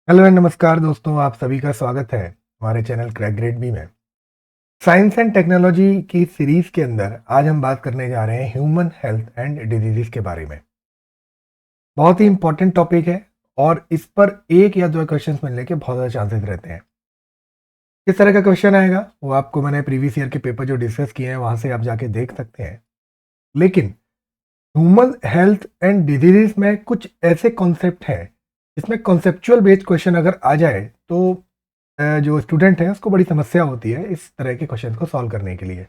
Hello and नमस्कार दोस्तों, आप सभी का स्वागत है हमारे चैनल क्रैक ग्रेड बी में। साइंस एंड टेक्नोलॉजी की सीरीज के अंदर आज हम बात करने जा रहे हैं ह्यूमन हेल्थ एंड डिजीजेस के बारे में। बहुत ही इंपॉर्टेंट टॉपिक है और इस पर एक या दो क्वेश्चंस मिलने के बहुत ज़्यादा चांसेस रहते हैं। किस तरह का क्वेश्चन आएगा वो आपको मैंने प्रीवियस ईयर के पेपर जो डिस्कस किए हैं वहां से आप जाके देख सकते हैं। लेकिन ह्यूमन हेल्थ एंड डिजीजेस में कुछ ऐसे कॉन्सेप्ट हैं जिसमें कॉन्सेप्चुअल बेस्ड क्वेश्चन अगर आ जाए तो जो स्टूडेंट है उसको बड़ी समस्या होती है इस तरह के क्वेश्चन को सॉल्व करने के लिए।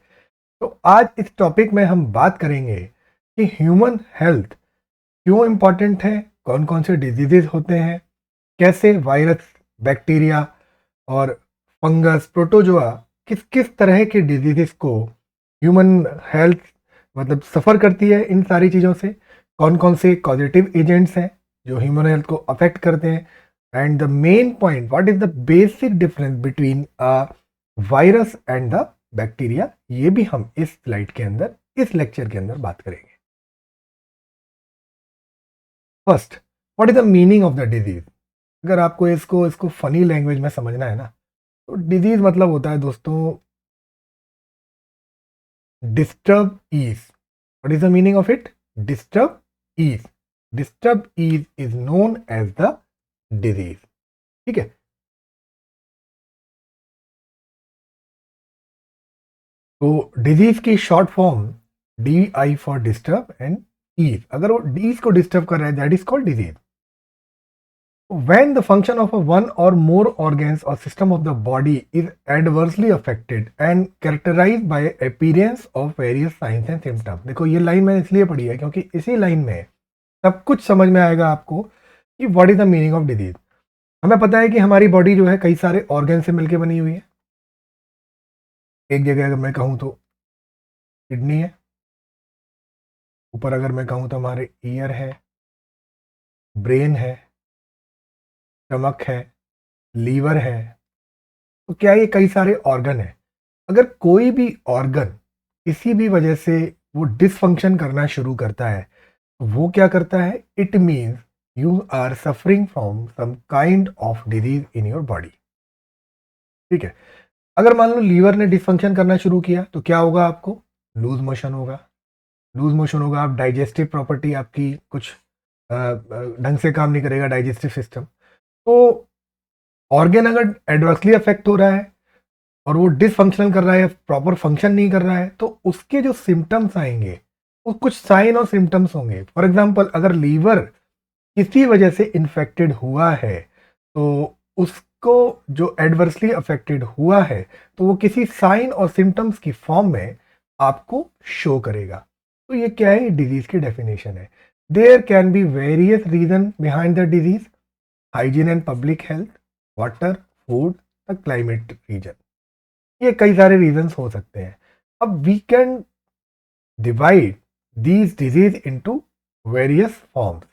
तो आज इस टॉपिक में हम बात करेंगे कि ह्यूमन हेल्थ क्यों इम्पॉर्टेंट है, कौन कौन से डिजीजेज होते हैं, कैसे वायरस, बैक्टीरिया और फंगस, प्रोटोजोआ किस किस तरह के डिजीजेस को ह्यूमन हेल्थ मतलब सफ़र करती है इन सारी चीज़ों से, कौन कौन से कॉजेटिव एजेंट्स हैं जो ह्यूमन हेल्थ को अफेक्ट करते हैं, and the main point what is the basic difference between a virus and the bacteria, ये भी हम इस स्लाइड के अंदर इस लेक्चर के अंदर बात करेंगे। First, what is the meaning of the disease. अगर आपको इसको इसको फनी लैंग्वेज में समझना है ना, तो डिजीज मतलब होता है दोस्तों disturb ease. What is the meaning of it? Disturb ease. Disturb ease is known as the disease. ठीक है। तो डिजीज की short form D I for disturb and ease, अगर वो डीज को डिस्टर्ब कर रहा है that is called disease. When the function of a one or more organs or system of the body is adversely affected and characterized by appearance of various signs and symptoms। देखो ये line मैंने इसलिए पढ़ी है क्योंकि इसी line में सब कुछ समझ में आएगा आपको कि what is the meaning of disease. हमें पता है कि हमारी बॉडी जो है कई सारे ऑर्गन से मिलकर बनी हुई है। एक जगह अगर मैं कहूँ तो किडनी है, ऊपर अगर मैं कहूँ तो हमारे ईयर है, ब्रेन है, स्टमक है, लीवर है। तो क्या ये कई सारे ऑर्गन है। अगर कोई भी ऑर्गन किसी भी वजह से वो डिसफंक्शन करना शुरू करता है तो वो क्या करता है? It means you are suffering from some kind of disease in your body. ठीक है। अगर मान लो लीवर ने डिसफंक्शन करना शुरू किया तो क्या होगा? आपको लूज मोशन होगा। लूज मोशन होगा, आप डाइजेस्टिव प्रॉपर्टी आपकी कुछ ढंग से काम नहीं करेगा, डाइजेस्टिव सिस्टम। तो ऑर्गन अगर एडवर्सली अफेक्ट हो रहा है और वो डिसफंक्शनल कर रहा है, प्रॉपर फंक्शन नहीं कर रहा है, तो उसके जो सिम्टम्स आएंगे वो कुछ साइन और सिम्टम्स होंगे। फॉर एग्जांपल अगर लीवर किसी वजह से इन्फेक्टेड हुआ है तो उसको जो एडवर्सली अफेक्टेड हुआ है तो वो किसी साइन और सिम्टम्स की फॉर्म में आपको शो करेगा। तो ये क्या है? डिजीज की डेफिनेशन है। There can be various reason behind the disease, hygiene and public health, water, food, the climate reason. ये कई सारे रीजंस हो सकते हैं। अब we can divide these disease into various forms.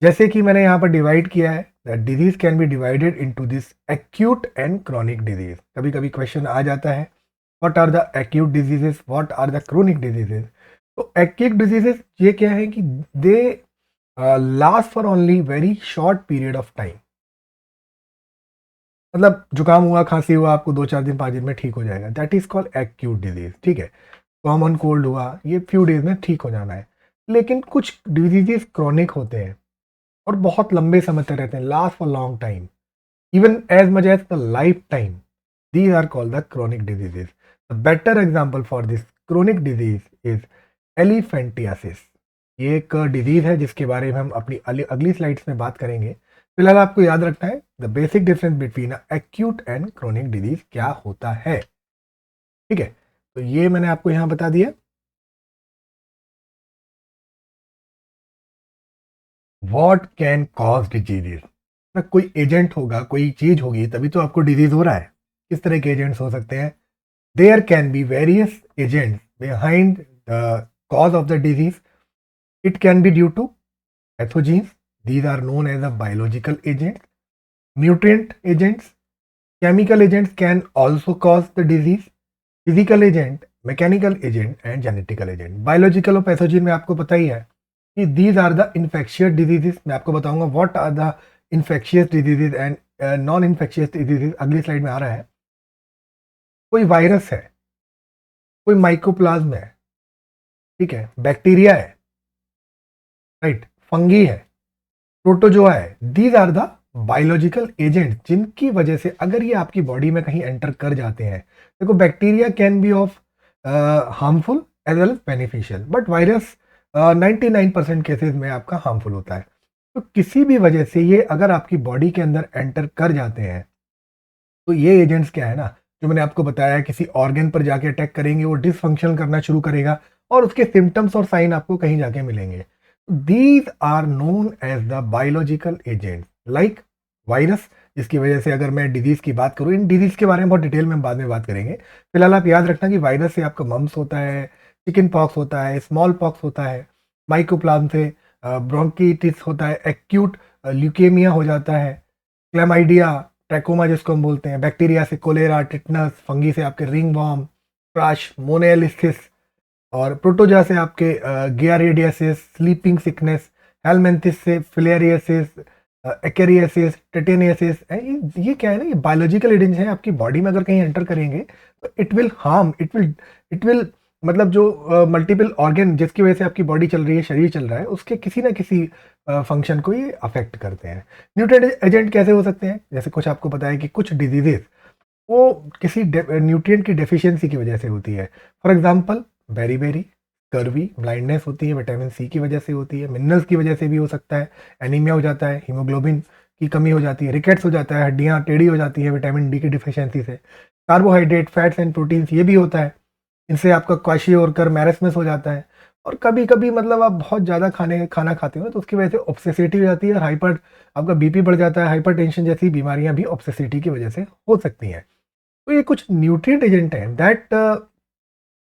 जैसे कि मैंने यहाँ पर डिवाइड किया है that disease can be divided into this acute and chronic disease. कभी कभी क्वेश्चन आ जाता है what are the acute diseases, what are the chronic diseases. तो एक्यूट डिजीजेस ये क्या है कि they last for only very short period of time. मतलब जुकाम हुआ, खांसी हुआ, आपको 2-4 दिन 5 दिन में ठीक हो जाएगा, that is called acute disease. ठीक है। कॉमन कोल्ड हुआ, ये फ्यू डेज में ठीक हो जाना है। लेकिन कुछ डिजीजेस क्रॉनिक होते हैं और बहुत लंबे समय तक रहते हैं, last for long time, even as much as the life time. These are called the chronic diseases. The better example for this chronic disease is elephantiasis. ये एक डिजीज है जिसके बारे में हम अपनी अगली स्लाइड्स में बात करेंगे। फिलहाल आपको याद रखना है the basic difference between acute and chronic disease क्या होता है। ठीक है। तो ये मैंने आपको यहां बता दिया। What can cause diseases. कोई एजेंट होगा, कोई चीज होगी तभी तो आपको डिजीज हो रहा है। किस तरह के एजेंट्स हो सकते हैं? There can be various agents behind the cause of the disease. It can be due to pathogens, these are known as a biological agents, nutrient agents, chemical agents can also cause the disease, physical agent, mechanical agent and genetical agent। biological और pathogen में आपको पता ही है कि these are the infectious diseases। मैं आपको बताऊंगा what are the infectious diseases and non infectious diseases अगली स्लाइड में आ रहा है। कोई वायरस है, कोई माइकोप्लाज्म है, ठीक है, बैक्टीरिया है, राइट, फंगी है, प्रोटोजोआ है, these are the biological agent जिनकी वजह से अगर ये आपकी बॉडी में कहीं एंटर कर जाते हैं, देखो bacteria can be of harmful as well as beneficial, but virus 99% cases में आपका हार्मफुल होता है। तो किसी भी वजह से ये अगर आपकी बॉडी के अंदर एंटर कर जाते हैं तो ये एजेंट्स क्या है ना, जो मैंने आपको बताया, किसी ऑर्गन पर जाके अटैक करेंगे, वो डिसफंक्शन करना शुरू करेगा और उसके सिम्टम्स और साइन आपको कहीं जाके मिलेंगे। These are known as the biological agent like virus, जिसकी वजह से अगर मैं डिजीज की बात करूं, इन डिजीज के बारे में बहुत डिटेल में बाद में बात करेंगे। फिलहाल आप याद रखना कि वायरस से आपका मम्स होता है, चिकन पॉक्स होता है, स्मॉल पॉक्स होता है, माइकोप्लाज्म से ब्रोंकिटिस होता है, एक्यूट ल्यूकेमिया हो जाता है, क्लेमाइडिया, ट्रैकोमा जिसको हम बोलते हैं, बैक्टीरिया से कोलेरा, टिटनस, फंगी से आपके रिंग वॉर्म, क्रश, मोनेलिसिस, और प्रोटोजा से आपके गियारेडियासिस, स्लीपिंग सिकनेस, हेलमेंथिस से फिलेरियसिस, एक्रियसिस, टेटेनियसिस। ये क्या है ना, ये बायोलॉजिकल एजेंट्स हैं, आपकी बॉडी में अगर कहीं एंटर करेंगे तो it will harm, it will मतलब जो मल्टीपल ऑर्गन जिसकी वजह से आपकी बॉडी चल रही है, शरीर चल रहा है, उसके किसी ना किसी फंक्शन को ये अफेक्ट करते हैं। न्यूट्रिएंट एजेंट कैसे हो सकते हैं, जैसे कुछ आपको पता है कि कुछ डिजीजेस वो किसी न्यूट्रिएंट की डेफिशिएंसी की वजह से होती है। For example beri, scurvy, blindness होती है, विटामिन सी की वजह से होती है, मिनरल्स की वजह से भी हो सकता है, एनीमिया हो जाता है, हीमोग्लोबिन की कमी हो जाती है, रिकेट्स हो जाता है, हड्डियाँ टेढ़ी हो जाती है विटामिन डी की डिफिशियंसी से, कार्बोहाइड्रेट, फैट्स एंड प्रोटीन्स ये भी होता है, इनसे आपका क्वाशियोरकर मैरस्मस हो जाता है। और कभी कभी मतलब आप बहुत ज़्यादा खाना खाते हो तो उसकी वजह से ऑब्सेसिटी हो जाती है और आपका बीपी बढ़ जाता है, हाइपर टेंशन जैसी बीमारियां भी ऑब्सेसिटी की वजह से हो सकती हैं। तो ये कुछ न्यूट्रिएंट एजेंट हैं दैट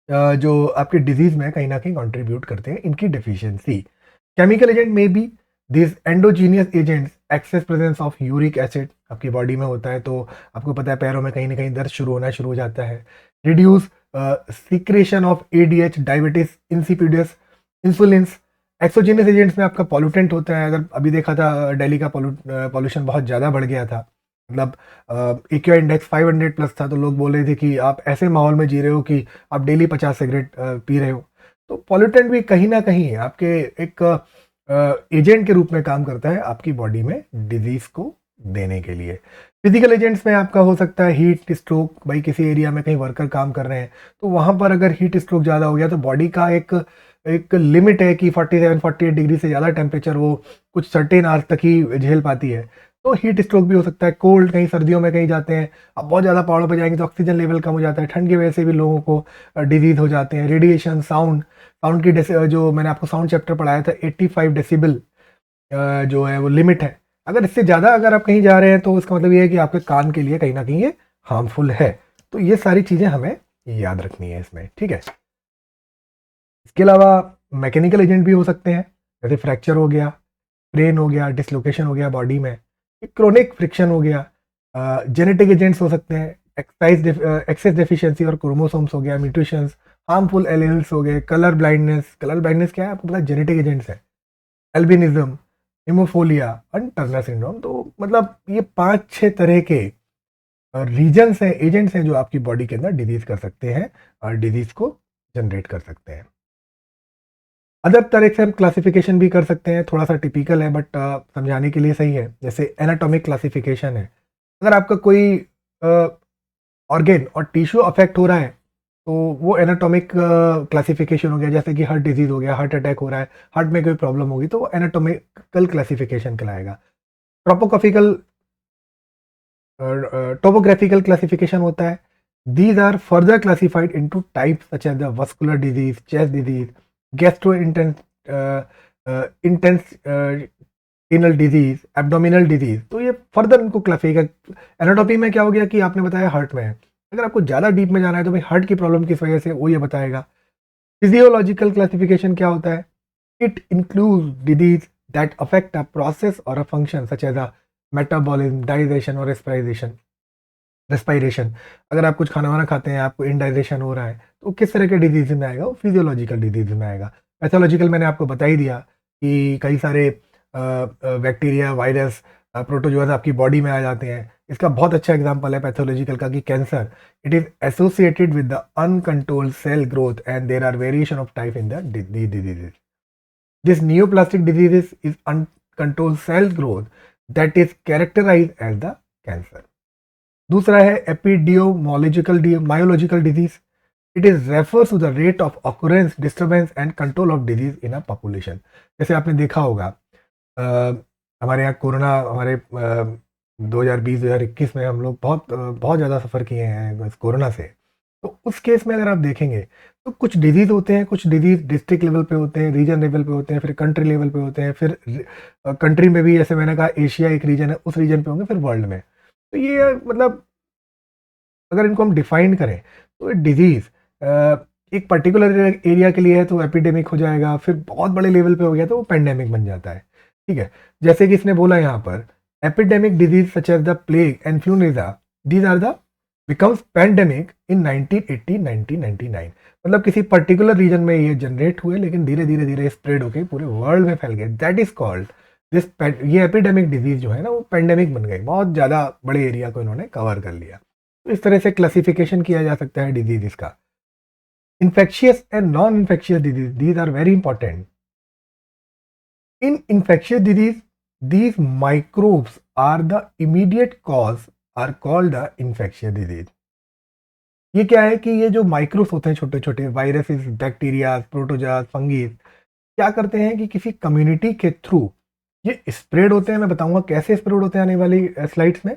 जो आपके डिजीज में कहीं ना कहीं कंट्रीब्यूट करते हैं, इनकी डेफिशिएंसी। केमिकल एजेंट में be this endogenous agents, excess presence of uric acid आपकी बॉडी में होता है तो आपको पता है पैरों में कहीं ना कहीं दर्द शुरू हो जाता है। Reduce secretion of ADH, diabetes insipidus, insulins. Exogenous agents में आपका पॉल्यूटेंट होता है, अगर अभी देखा था दिल्ली का पॉल्यूशन बहुत ज़्यादा बढ़ गया था, मतलब एक्यू इंडेक्स 500 प्लस था, तो लोग बोल रहे थे कि आप ऐसे माहौल में जी रहे हो कि आप डेली 50 सिगरेट पी रहे हो। तो पॉल्यूटेंट भी कहीं ना कहीं आपके एक एजेंट के रूप में काम करता है आपकी बॉडी में डिजीज को देने के लिए। फिजिकल एजेंट्स में आपका हो सकता है हीट स्ट्रोक, भाई किसी एरिया में कहीं वर्कर काम कर रहे हैं तो वहां पर अगर हीट स्ट्रोक ज़्यादा हो गया तो बॉडी का एक लिमिट है कि 47-48 डिग्री से ज़्यादा टेम्परेचर वो कुछ सर्टेन आवर्स तक ही झेल पाती है, तो हीट स्ट्रोक भी हो सकता है। कोल्ड, कहीं सर्दियों में कहीं जाते हैं, अब बहुत ज़्यादा पहाड़ों पर जाएंगे तो ऑक्सीजन लेवल कम हो जाता है, ठंड की वजह से भी लोगों को डिजीज हो जाते हैं। रेडिएशन, साउंड की जो मैंने आपको साउंड चैप्टर पढ़ाया था, 85 डेसिबल जो है वो लिमिट है, अगर इससे ज़्यादा अगर आप कहीं जा रहे हैं तो इसका मतलब ये है कि आपके कान के लिए कहीं ना कहीं ये हार्मफुल है। तो ये सारी चीज़ें हमें याद रखनी है इसमें, ठीक है। इसके अलावा मैकेनिकल एजेंट भी हो सकते हैं, जैसे फ्रैक्चर हो गया, ब्रेन हो गया, डिसलोकेशन हो गया बॉडी में, क्रोनिक फ्रिक्शन हो गया। जेनेटिक एजेंट्स हो सकते हैं, एक्सेस डेफिशिएंसी और क्रोमोसोम्स हो गया, म्यूटेशंस, हार्मफुल एलील्स हो गए, कलर ब्लाइंडनेस क्या है आपको पता, जेनेटिक एजेंट्स है, एल्बिनिज्म, हिमोफोलिया एंड टर्नर सिंड्रोम। तो मतलब ये 5-6 तरह के रीजन्स हैं, एजेंट्स हैं जो आपकी बॉडी के अंदर डिजीज कर सकते हैं और डिजीज को जनरेट कर सकते हैं। अदर तरह से हम क्लासिफिकेशन भी कर सकते हैं, थोड़ा सा टिपिकल है बट समझाने के लिए सही है। जैसे एनाटॉमिक क्लासिफिकेशन है, अगर आपका कोई ऑर्गेन और टिश्यू अफेक्ट हो रहा है तो वो एनाटॉमिक क्लासिफिकेशन हो गया, जैसे कि हार्ट डिजीज हो गया, हार्ट अटैक हो रहा है, हार्ट में कोई प्रॉब्लम होगी तो वो एनाटॉमिकल क्लासिफिकेशन कहलाएगा। ट्रोपोग्राफिकल टोपोग्राफिकल क्लासिफिकेशन होता है, these are further classified into types such as the vascular disease, chest disease, gastro intestinal disease, abdominal disease. तो ये फर्दर इनको क्लासिफाई। एनाटॉमी में क्या हो गया कि आपने बताया हार्ट में है, अगर आपको ज़्यादा डीप में जाना है तो भाई हार्ट की प्रॉब्लम किस वजह से वो ये बताएगा। फिजियोलॉजिकल क्लासिफिकेशन क्या होता है, it includes disease that affect a process और a function such as a metabolism, digestion और रेस्पायरेशन। अगर आप कुछ खाना वाना खाते हैं, आपको इनडाइजेशन हो रहा है तो किस तरह के डिजीज में आएगा, वो फिजियोलॉजिकल डिजीज में आएगा। पैथोलॉजिकल मैंने आपको बता ही दिया कि कई सारे बैक्टीरिया, वायरस प्रोटोजोआज आपकी बॉडी में आ जाते हैं। इसका बहुत अच्छा एग्जांपल है पैथोलॉजिकल का कि cancer, it is associated with the uncontrolled cell growth and there are variation of type in the diseases. This neoplastic diseases is uncontrolled cell growth that is characterized as the cancer. दूसरा है epidemiological मायोलॉजिकल disease. It is refers to the rate of occurrence, disturbance and control of disease in a population. जैसे आपने देखा होगा हमारे यहाँ corona, हमारे 2020-2021 में हम लोग बहुत ज़्यादा सफ़र किए हैं इस कोरोना से। तो उस केस में अगर आप देखेंगे तो कुछ डिजीज़ होते हैं, कुछ डिजीज़ डिस्ट्रिक्ट लेवल पे होते हैं, रीजन लेवल पे होते हैं, फिर कंट्री लेवल पे होते हैं, फिर कंट्री में भी, जैसे मैंने कहा एशिया एक रीजन है, उस रीजन पे होंगे, फिर वर्ल्ड में। तो ये मतलब अगर इनको हम डिफाइन करें तो डिजीज़ एक पर्टिकुलर एरिया के लिए है तो एपिडेमिक हो जाएगा, फिर बहुत बड़े लेवल पे हो गया तो वो पेंडेमिक बन जाता है। ठीक है, जैसे कि इसने बोला यहाँ पर epidemic disease such as the plague and influenza, these are the becomes pandemic in 1980-1999। मतलब किसी पर्टिकुलर रीजन में ये जनरेट हुए लेकिन धीरे धीरे धीरे स्प्रेड होकर पूरे वर्ल्ड में फैल गए। दैट इज कॉल्ड दिस, ये एपिडेमिक डिजीज जो है ना वो पेंडेमिक बन गई, बहुत ज़्यादा बड़े एरिया को इन्होंने कवर कर लिया। तो इस तरह से क्लासिफिकेशन किया जा सकता है डिजीज का। Infectious and non-infectious disease, these are very important. In infectious disease, these microbes are the immediate cause, are called the infectious disease. ये क्या है कि ये जो माइक्रोब्स होते हैं, छोटे छोटे वायरसेस, बैक्टीरिया, प्रोटोजास, फंगीज, क्या करते हैं कि किसी कम्युनिटी के थ्रू ये स्प्रेड होते हैं। मैं बताऊंगा कैसे स्प्रेड होते हैं आने वाली स्लाइड्स में।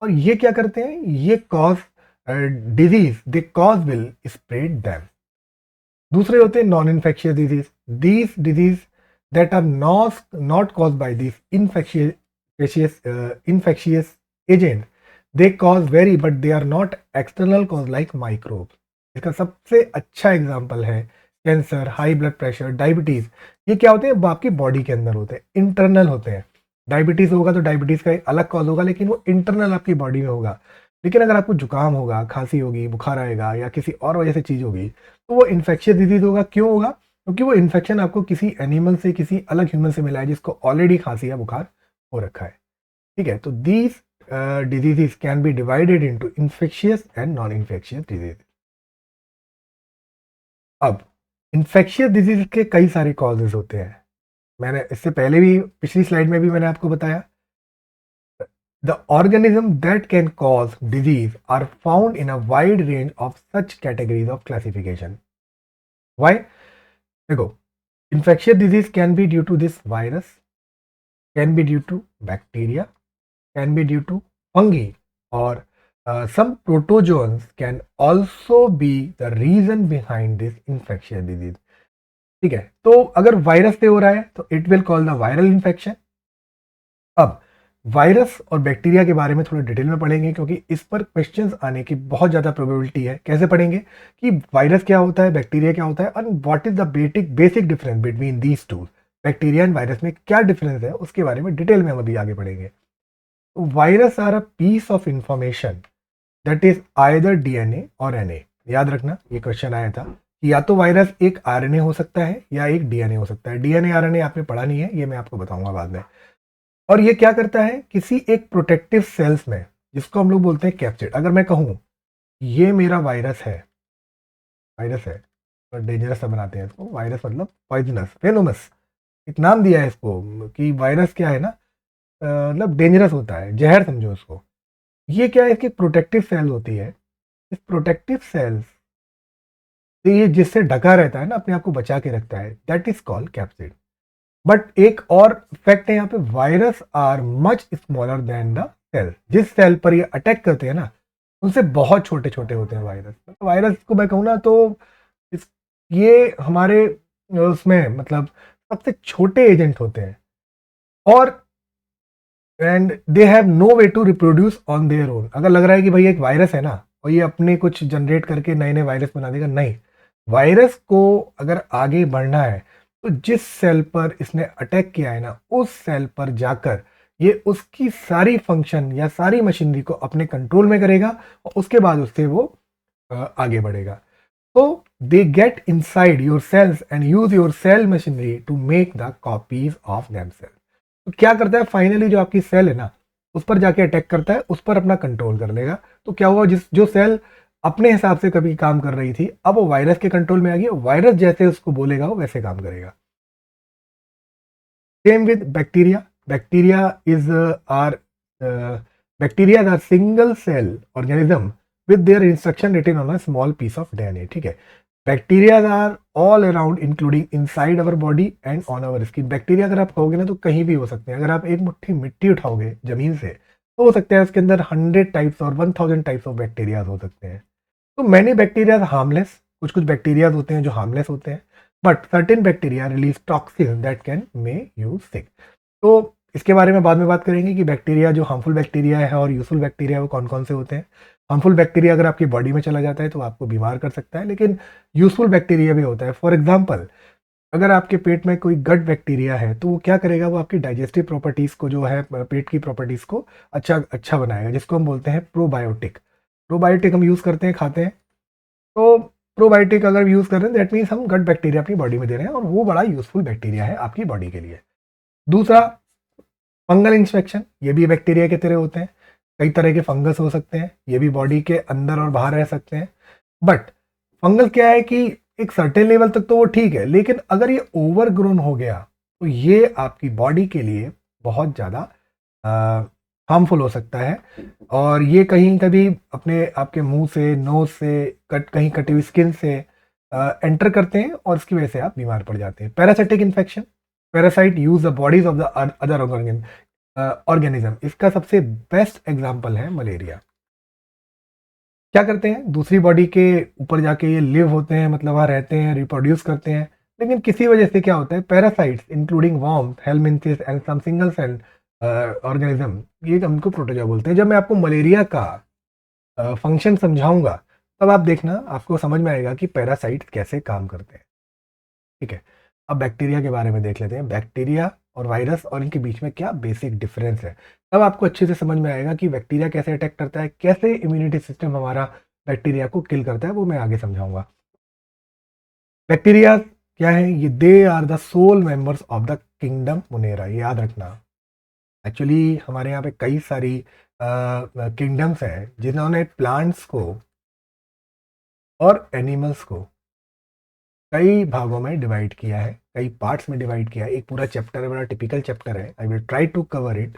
और ये क्या करते हैं, ये cause disease, they cause will spread them. दूसरे होते हैं non infectious disease, these disease that are not cause by this infectious agent, they cause very but they are not external cause like microbe. इसका सबसे अच्छा example है cancer, high blood pressure, diabetes. ये क्या होते हैं, आपकी बॉडी के अंदर होते हैं, इंटरनल होते हैं। डायबिटीज होगा तो डायबिटीज का एक अलग कॉज होगा लेकिन वो इंटरनल आपकी बॉडी में होगा। लेकिन अगर आपको जुकाम होगा, खांसी होगी, बुखार आएगा या किसी और वजह से चीज़ होगी तो वो इन्फेक्शियस डिजीज होगा। क्यों होगा, क्योंकि वो इन्फेक्शन आपको किसी एनिमल से, किसी अलग ह्यूमन से मिला है जिसको ऑलरेडी खांसी या बुखार हो रखा है। ठीक है, तो these diseases can be divided into infectious and non infectious disease. अब इन्फेक्शियस डिजीज के कई सारे कॉजेज होते हैं। मैंने इससे पहले भी, पिछली स्लाइड में भी मैंने आपको बताया, the organism that can cause disease are found in a wide range of such categories of classification. Why? देखो, infectious disease can be due to this virus, can be due to bacteria, can be due to fungi, or some protozoans can also be the reason behind this infectious disease. ठीक है, तो अगर virus से हो रहा है तो it will call the viral infection. अब वायरस और बैक्टीरिया के बारे में थोड़ा डिटेल में पढ़ेंगे क्योंकि इस पर क्वेश्चंस आने की बहुत ज़्यादा प्रोबेबिलिटी है। कैसे पढ़ेंगे कि वायरस क्या होता है, बैक्टीरिया क्या होता है, and what is the basic difference between these two. Bacteria and virus में क्या डिफरेंस है उसके बारे में डिटेल में हम अभी आगे पढ़ेंगे। तो virus are a piece of information that is either DNA और एनए। याद रखना, ये क्वेश्चन आया था कि या तो वायरस एक आरएनए हो सकता है या एक डीएनए हो सकता है। डीएनए आरएनए आपने पढ़ा नहीं है, ये मैं आपको बताऊंगा बाद में। और ये क्या करता है, किसी एक प्रोटेक्टिव सेल्स में, जिसको हम लोग बोलते हैं कैप्सिड। अगर मैं कहूँ ये मेरा वायरस है, वायरस है और डेंजरस सा बनाते हैं इसको, वायरस मतलब पॉइजनस, वेनोमस, एक नाम दिया है इसको कि वायरस क्या है ना, मतलब डेंजरस होता है, जहर समझो उसको। ये क्या है, इसकी प्रोटेक्टिव सेल होती है। इस प्रोटेक्टिव सेल्स से ये जिससे ढका रहता है ना, अपने आप को बचा के रखता है, that is called capsid. But एक और फैक्ट है यहाँ पे, virus are much smaller than the cell. जिस सेल पर ये अटैक करते हैं ना उनसे बहुत छोटे छोटे होते हैं वायरस। वायरस को मैं कहूँ ना तो ये हमारे उसमें मतलब सबसे छोटे एजेंट होते हैं और and they have no way to reproduce on their own. अगर लग रहा है कि भाई एक वायरस है ना और ये अपने कुछ जनरेट करके नए नए वायरस बना देगा, नहीं। वायरस को अगर आगे बढ़ना है तो जिस सेल पर इसने अटैक किया है ना, उस सेल पर जाकर ये उसकी सारी फंक्शन या सारी मशीनरी को अपने कंट्रोल में करेगा और उसके बाद उससे वो आगे बढ़ेगा। तो they get inside your cells and use your cell machinery to make the copies of themselves. तो क्या करता है फाइनली, जो आपकी सेल है ना उस पर जाके अटैक करता है, उस पर अपना कंट्रोल कर लेगा। तो क्या हुआ, जो सेल अपने हिसाब से कभी काम कर रही थी, अब वो वायरस के कंट्रोल में आ गई, वायरस जैसे उसको बोलेगा वो वैसे काम करेगा। Same with bacteria. Bacteria is are bacteria are single cell organism with their instruction written on a small piece of DNA, ठीक है। Bacteria are all around including inside our body and on our skin. Bacteria अगर आप कहोगे ना तो कहीं भी हो सकते हैं। अगर आप एक मुट्ठी मिट्टी उठाओगे जमीन से तो हो सकता है उसके अंदर 100 टाइप्स और 1000 टाइप्स ऑफ बैक्टीरिया हो सकते हैं। तो मैनी बैक्टीरिया हार्मलेस, कुछ कुछ बैक्टीरिया होते हैं जो हार्मलेस होते हैं, but certain bacteria release toxin that can may you sick. तो इसके बारे में बाद में बात करेंगे कि बैक्टीरिया जो हार्मफुल बैक्टीरिया है और यूजफुल बैक्टीरिया वो कौन कौन से होते हैं। हार्मफुल बैक्टीरिया अगर आपकी बॉडी में चला जाता है तो आपको बीमार कर सकता है, लेकिन यूजफुल बैक्टीरिया भी होता है। फॉर एग्जाम्पल, अगर आपके पेट में कोई गट बैक्टीरिया है तो वो क्या करेगा, वो आपकी डाइजेस्टिव प्रॉपर्टीज को जो है पेट की प्रॉपर्टीज को अच्छा बनाएगा, जिसको हम बोलते हैं प्रोबायोटिक। प्रोबायोटिक हम यूज करते हैं, खाते हैं। तो प्रोबायोटिक अगर यूज कर रहे हैं दैट मीन्स हम गट बैक्टीरिया अपनी बॉडी में दे रहे हैं और वो बड़ा यूजफुल बैक्टीरिया है आपकी बॉडी के लिए। दूसरा, फंगल इंस्पेक्शन। ये भी बैक्टीरिया की तरह होते हैं। कई तरह के फंगस हो सकते हैं, ये भी बॉडी के अंदर और बाहर रह सकते हैं। बट फंगस क्या है कि एक सर्टेन लेवल तक तो वो ठीक है, लेकिन अगर ये ओवर ग्रोन हो गया तो ये आपकी बॉडी के लिए बहुत ज़्यादा हार्मफुल हो सकता है। और ये कहीं कभी अपने आपके मुंह से, नोज से, कहीं कटी हुई स्किन से एंटर करते हैं और इसकी वजह से आप बीमार पड़ जाते हैं। Parasitic infection. Parasite use the bodies of the other organism. इसका सबसे बेस्ट एग्जाम्पल है मलेरिया। क्या करते हैं, दूसरी बॉडी के ऊपर जाके ये लिव होते हैं, मतलब वहाँ रहते हैं, रिप्रोड्यूस करते हैं, लेकिन किसी वजह से क्या होता है, parasites including worms, helminths and some single cell organism, ये हमको प्रोटोजोआ बोलते हैं। जब मैं आपको मलेरिया का फंक्शन समझाऊंगा तब आप देखना, आपको समझ में आएगा कि पैरासाइट्स कैसे काम करते हैं। ठीक है, अब बैक्टीरिया के बारे में देख लेते हैं। बैक्टीरिया और वायरस और इनके बीच में क्या बेसिक डिफरेंस है, तब आपको अच्छे से समझ में आएगा कि बैक्टीरिया कैसे अटैक करता है, कैसे इम्यूनिटी सिस्टम हमारा बैक्टीरिया को किल करता है, वो मैं आगे समझाऊंगा। बैक्टीरिया क्या है, ये they are the sole members of the kingdom Monera. ये याद रखना। एक्चुअली हमारे यहाँ पे कई सारी किंगडम्स हैं जिन्होंने प्लांट्स को और एनिमल्स को कई भागों में डिवाइड किया है, कई पार्ट्स में डिवाइड किया है। एक पूरा चैप्टर है, बड़ा टिपिकल चैप्टर है। I will try to cover it.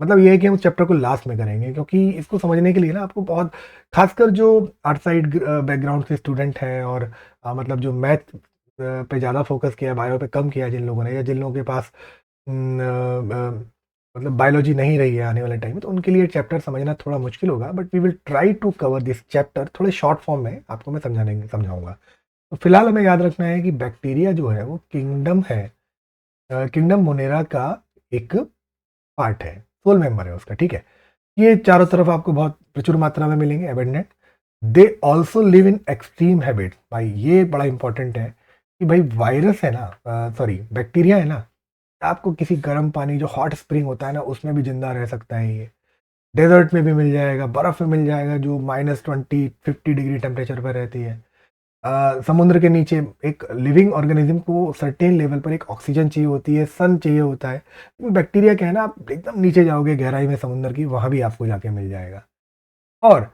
मतलब ये है कि हम उस चैप्टर को लास्ट में करेंगे, क्योंकि इसको समझने के लिए ना आपको बहुत, खासकर जो आर्ट साइड बैकग्राउंड के स्टूडेंट हैं और मतलब जो मैथ पे ज़्यादा फोकस किया है, बायो पे कम किया है जिन लोगों ने, या जिन लोगों के पास मतलब बायोलॉजी नहीं रही है आने वाले टाइम में, तो उनके लिए चैप्टर समझना थोड़ा मुश्किल होगा। But we will try to cover this chapter थोड़े शॉर्ट फॉर्म में, आपको मैं समझाऊंगा। तो फिलहाल हमें याद रखना है कि बैक्टीरिया जो है वो किंगडम है, किंगडम मोनेरा का एक पार्ट है, सोल मेंबर है उसका। ठीक है, ये चारों तरफ आपको बहुत प्रचुर मात्रा में मिलेंगे, abandoned. They also live in extreme habit. भाई ये बड़ा इंपॉर्टेंट है कि भाई वायरस है ना, सॉरी बैक्टीरिया है ना, आपको किसी गर्म पानी, जो हॉट स्प्रिंग होता है ना, उसमें भी जिंदा रह सकता है। ये डेजर्ट में भी मिल जाएगा, बर्फ में मिल जाएगा जो -20-50 डिग्री टेम्परेचर पर रहती है। समुद्र के नीचे एक लिविंग ऑर्गेनिज्म को सर्टेन लेवल पर एक ऑक्सीजन चाहिए होती है, सन चाहिए होता है। बैक्टीरिया क्या है ना, आप एकदम नीचे जाओगे गहराई में समुद्र की, वहां भी आपको जाके मिल जाएगा। और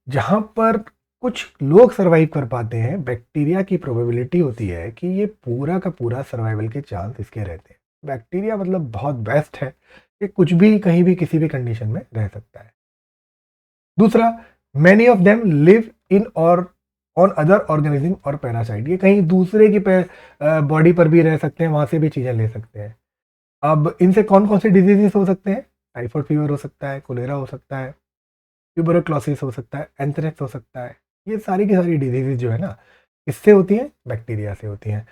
जहां पर कुछ लोग सरवाइव कर पाते हैं, बैक्टीरिया की प्रोबेबिलिटी होती है कि ये पूरा का पूरा सर्वाइवल के चांस इसके रहते हैं। बैक्टीरिया मतलब बहुत बेस्ट है, ये कुछ भी कहीं भी किसी भी कंडीशन में रह सकता है। दूसरा, many of them live in और ऑन अदर ऑर्गेनिज्म और पैरासाइट। ये कहीं दूसरे की बॉडी पर भी रह सकते हैं, वहां से भी चीजें ले सकते हैं। अब इनसे कौन कौन से डिजीजेस हो सकते हैं, टाइफाइड फीवर हो सकता है, कोलेरा हो सकता है, ट्यूबरक्लोसिस हो सकता है, एंथ्रेक्स हो सकता है। ये सारी की सारी डिजीजेज जो है ना, किससे होती हैं, बैक्टीरिया से होती हैं।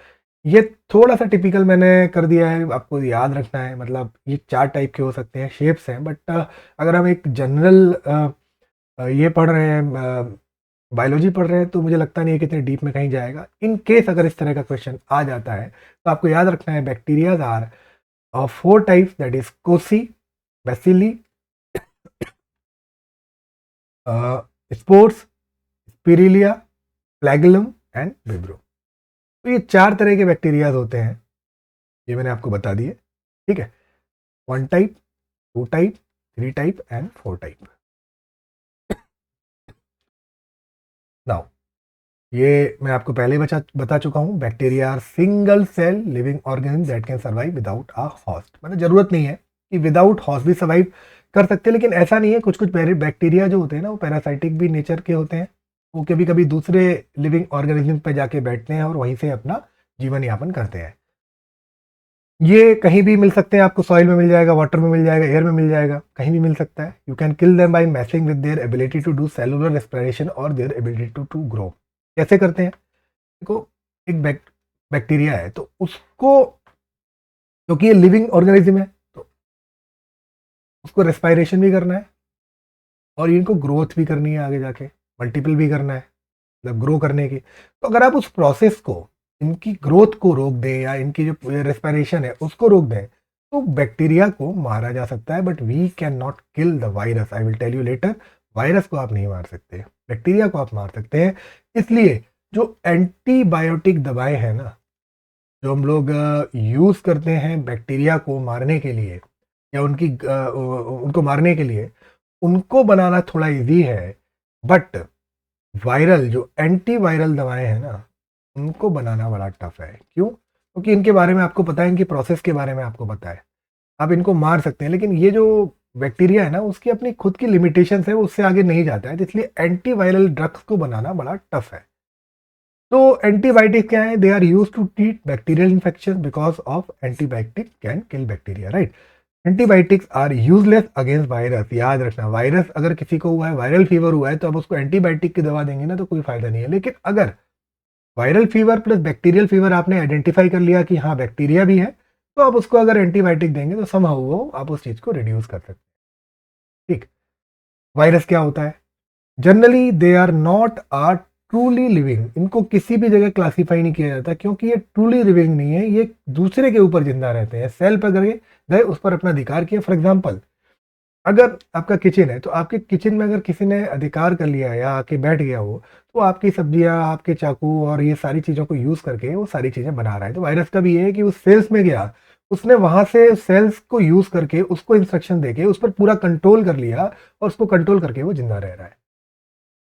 ये थोड़ा सा टिपिकल मैंने कर दिया है, आपको याद रखना है। मतलब ये 4 टाइप के हो सकते हैं, शेप्स हैं, बट अगर हम एक जनरल ये पढ़ रहे हैं, बायोलॉजी पढ़ रहे हैं, तो मुझे लगता नहीं है कि इतने डीप में कहीं जाएगा। इन केस अगर इस तरह का क्वेश्चन आ जाता है तो आपको याद रखना है, bacterias are of 4 types, that is cocci, bacilli, spores, spirilla, flagellum and vibrio. तो ये 4 तरह के बैक्टीरियाज होते हैं, ये मैंने आपको बता दिए। ठीक है, 1 type, 2 type, 3 type and 4 type. Now ये मैं आपको पहले बता चुका हूँ, bacteria are single cell living organism that can survive without a host. मतलब जरूरत नहीं है कि विदाउट होस्ट भी सर्वाइव कर सकते हैं, लेकिन ऐसा नहीं है। कुछ कुछ बैक्टीरिया जो होते हैं ना, वो पैरासाइटिक भी नेचर के होते हैं। वो कभी कभी दूसरे लिविंग ऑर्गेनिज्म पे जाके बैठते हैं और वहीं से अपना जीवन यापन करते हैं। ये कहीं भी मिल सकते हैं आपको, सॉइल में मिल जाएगा, वाटर में मिल जाएगा, एयर में मिल जाएगा, कहीं भी मिल सकता है। You can kill them by messing with their ability to do cellular respiration और देयर एबिलिटी टू ग्रो। कैसे करते हैं? देखो, एक बैक्टीरिया है तो उसको, क्योंकि ये लिविंग ऑर्गेनिज्म है, तो उसको रेस्पिरेशन भी करना है और इनको ग्रोथ भी करनी है, आगे जाके मल्टीपल भी करना है, मतलब ग्रो करने की। तो अगर आप उस प्रोसेस को, इनकी ग्रोथ को रोक दें या इनकी जो रेस्पिरेशन है उसको रोक दें, तो बैक्टीरिया को मारा जा सकता है। But we can not kill the virus. I will tell you later. Virus को आप नहीं मार सकते, बैक्टीरिया को आप मार सकते हैं। इसलिए जो एंटीबायोटिक दवाएं हैं ना, जो हम लोग यूज करते हैं बैक्टीरिया को मारने के लिए या उनको मारने के लिए, उनको बनाना थोड़ा इजी है। बट वायरल, जो एंटीवायरल दवाएं हैं ना, उनको बनाना बड़ा टफ है। क्यों? क्योंकि इनके बारे में आपको पता है, इनकी प्रोसेस के बारे में आपको पता है। आप इनको मार सकते हैं, लेकिन ये जो बैक्टीरिया है ना, उसकी अपनी खुद की लिमिटेशंस है, वो उससे आगे नहीं जाता है। तो इसलिए एंटीवायरल ड्रग्स को बनाना बड़ा टफ है। तो एंटीबायोटिक क्या है? They are use to treat bacterial infection because of antibiotic can kill bacteria, right. Antibiotics are useless against virus. याद रखना, वायरस अगर किसी को हुआ है, वायरल फीवर हुआ है, तो अब उसको एंटीबायोटिक की दवा देंगे ना, तो कोई फायदा नहीं है। लेकिन अगर viral fever plus bacterial fever आपने आइडेंटिफाई कर लिया कि हाँ बैक्टीरिया भी है, तो आप उसको अगर एंटीबायोटिक देंगे तो समहाउ वो आप उस चीज को रिड्यूस कर सकते हैं। ठीक। वायरस क्या होता है? Generally they are not are truly living. इनको किसी भी जगह क्लासीफाई नहीं किया जाता, क्योंकि ये ट्रूली लिविंग नहीं है। ये दूसरे के ऊपर जिंदा रहते हैं, सेल पर गए उस पर अपना अधिकार किया। फॉर एग्जाम्पल, अगर आपका किचन है, तो आपके किचन में अगर किसी ने अधिकार कर लिया या आके बैठ गया हो, तो आपकी सब्जियां, आपके चाकू और ये सारी चीज़ों को यूज़ करके वो सारी चीज़ें बना रहा है। तो वायरस का भी ये है कि उस सेल्स में गया, उसने वहां से सेल्स को यूज़ करके उसको इंस्ट्रक्शन देके उस पर पूरा कंट्रोल कर लिया और उसको कंट्रोल करके वो जिंदा रह रहा है।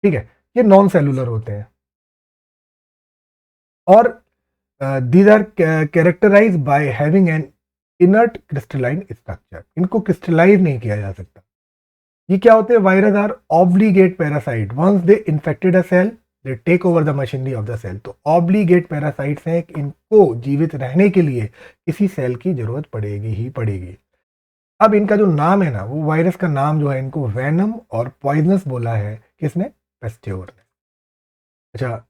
ठीक है, ये नॉन सेलुलर होते हैं। और these are characterize by having an inert crystalline structure. इनको क्रिस्टलाइज नहीं किया जा सकता। ये क्या होते हैं? Virus are obligate parasite. Once they infected a cell, they take over the machinery of the cell. तो ऑब्लिगेट पैरासाइट्स हैं, इनको जीवित रहने के लिए किसी सेल की जरूरत पड़ेगी ही पड़ेगी। अब इनका जो नाम है ना, वो वायरस का नाम जो है, इनको वेनम और पॉइजनस बोला है किसने? पेस्ट्योर ने। अच्छा,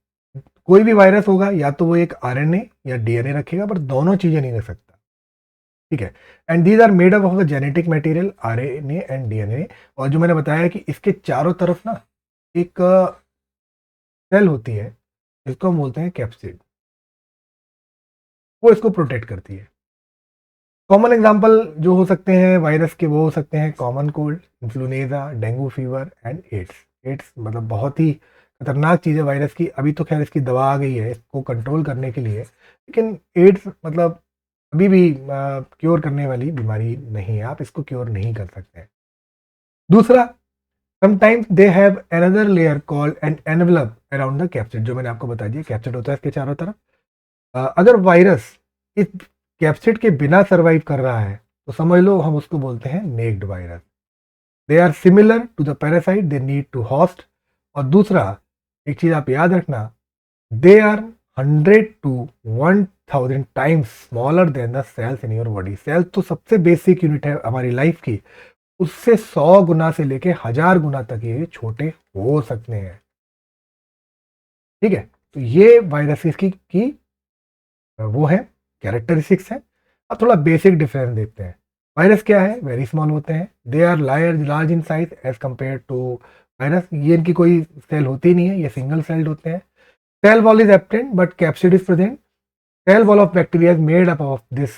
कोई भी वायरस होगा, या तो वो एक आरएनए या डीएनए रखेगा, पर दोनों चीजें नहीं रख सकता। ठीक है। And these are made up of the genetic material RNA and DNA. और जो मैंने बताया कि इसके चारों तरफ ना एक सेल होती है, जिसको हम बोलते हैं कैप्सिड, वो इसको प्रोटेक्ट करती है। कॉमन एग्जांपल जो हो सकते हैं वायरस के, वो हो सकते हैं common cold, influenza, dengue fever and AIDS. AIDS मतलब बहुत ही खतरनाक चीज़ है वायरस की। अभी तो खैर इसकी दवा आ गई है इसको कंट्रोल करने के लिए, लेकिन एड्स मतलब अभी भी क्योर करने वाली बीमारी नहीं है। आप इसको क्योर नहीं कर सकते हैं। दूसरा, sometimes they have another layer called an envelope around the capsid. जो मैंने आपको बता दिया, कैप्सिड होता है इसके चारों तरफ। अगर वायरस इस कैप्सिड के बिना सरवाइव कर रहा है, तो समझ लो हम उसको बोलते हैं naked virus. They are similar to the parasite, they need to host. और दूसरा, एक चीज आप याद रखना, दे आर 100 to 1000 times smaller than the cells in your body. Cells तो सबसे बेसिक यूनिट है हमारी लाइफ की, उससे 100 गुना से लेके 1000 गुना तक ये छोटे हो सकते हैं। ठीक है, तो ये वायरसेस की वो है, कैरेक्टरिस्टिक्स है। अब थोड़ा बेसिक डिफरेंस देखते हैं। वायरस क्या है? वेरी स्मॉल होते हैं। They are large in size as compare to virus. ये इनकी कोई सेल होती नहीं है, ये सिंगल सेल्ड होते हैं। Cell wall is absent but capsid is present. Cell wall of bacteria is made up of this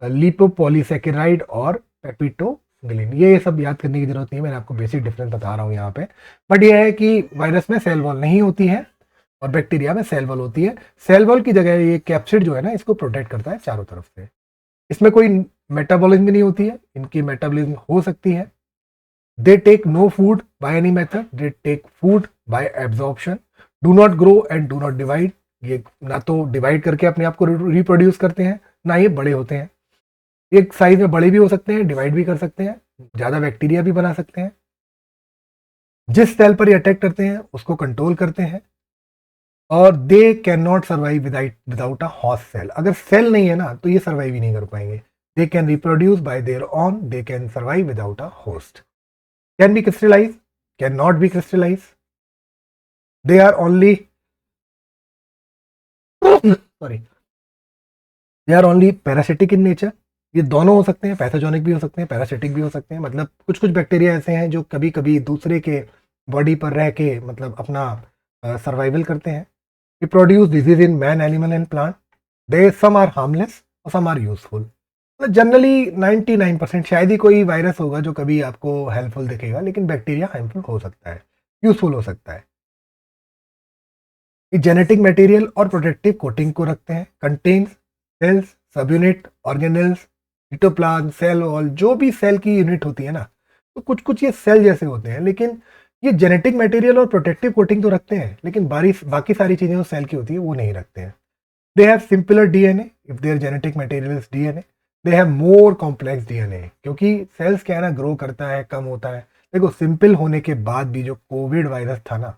lipopolysaccharide और पेपिटोग्लिन। ये सब याद करने की जरूरत नहीं है, मैंने आपको बेसिक डिफरेंस बता रहा हूँ यहाँ पे। बट ये है कि वायरस में सेल वॉल नहीं होती है और बैक्टीरिया में सेल वॉल होती है। सेल वॉल की जगह ये कैप्सिड जो है ना, इसको प्रोटेक्ट करता है चारों तरफ से। इसमें कोई मेटाबॉलिज्म भी नहीं होती है, इनकी मेटाबॉलिज्म हो सकती है। They take no food by any method, they take food by absorption, do not grow and do not divide. ये ना तो डिवाइड करके अपने आप को रिप्रोड्यूस करते हैं, ना ये बड़े होते हैं। एक साइज में बड़े भी हो सकते हैं, डिवाइड भी कर सकते हैं, ज़्यादा बैक्टीरिया भी बना सकते हैं। जिस सेल पर ये अटैक करते हैं उसको कंट्रोल करते हैं, और they can not survive without a host cell. अगर सेल नहीं है ना तो ये सर्वाइव ही नहीं कर पाएंगे। They can reproduce by their own, they can survive without a host. Can be crystallize, can not be crystallize. They are only sorry they are only parasitic in nature. ये दोनों हो सकते हैं, पैथोजेनिक भी हो सकते हैं, पैरासिटिक भी हो सकते हैं। मतलब कुछ कुछ बैक्टीरिया ऐसे हैं जो कभी कभी दूसरे के बॉडी पर रह के मतलब अपना सर्वाइवल करते हैं। ये produce disease in man, animal and plant. They some are harmless और सम आर यूजफुल। जनरली 99% शायद ही कोई वायरस होगा जो कभी आपको हेल्पफुल दिखेगा, लेकिन बैक्टीरिया हार्मफुल हो सकता है, यूजफुल हो सकता है। ये जेनेटिक मटेरियल और प्रोटेक्टिव कोटिंग को रखते हैं। Contains cells, sub unit, organelles, cytoplasm, cell wall, जो भी सेल की यूनिट होती है ना, तो कुछ कुछ ये सेल जैसे होते हैं, लेकिन ये जेनेटिक मटेरियल और प्रोटेक्टिव कोटिंग तो रखते हैं, लेकिन बाकी सारी चीजें जो सेल की होती है वो नहीं रखते हैं। They have simpler DNA if there genetic material is DNA. They have more complex DNA, क्योंकि सेल्स क्या है ना, ग्रो करता है, कम होता है। देखो सिंपल होने के बाद भी जो कोविड वायरस था ना,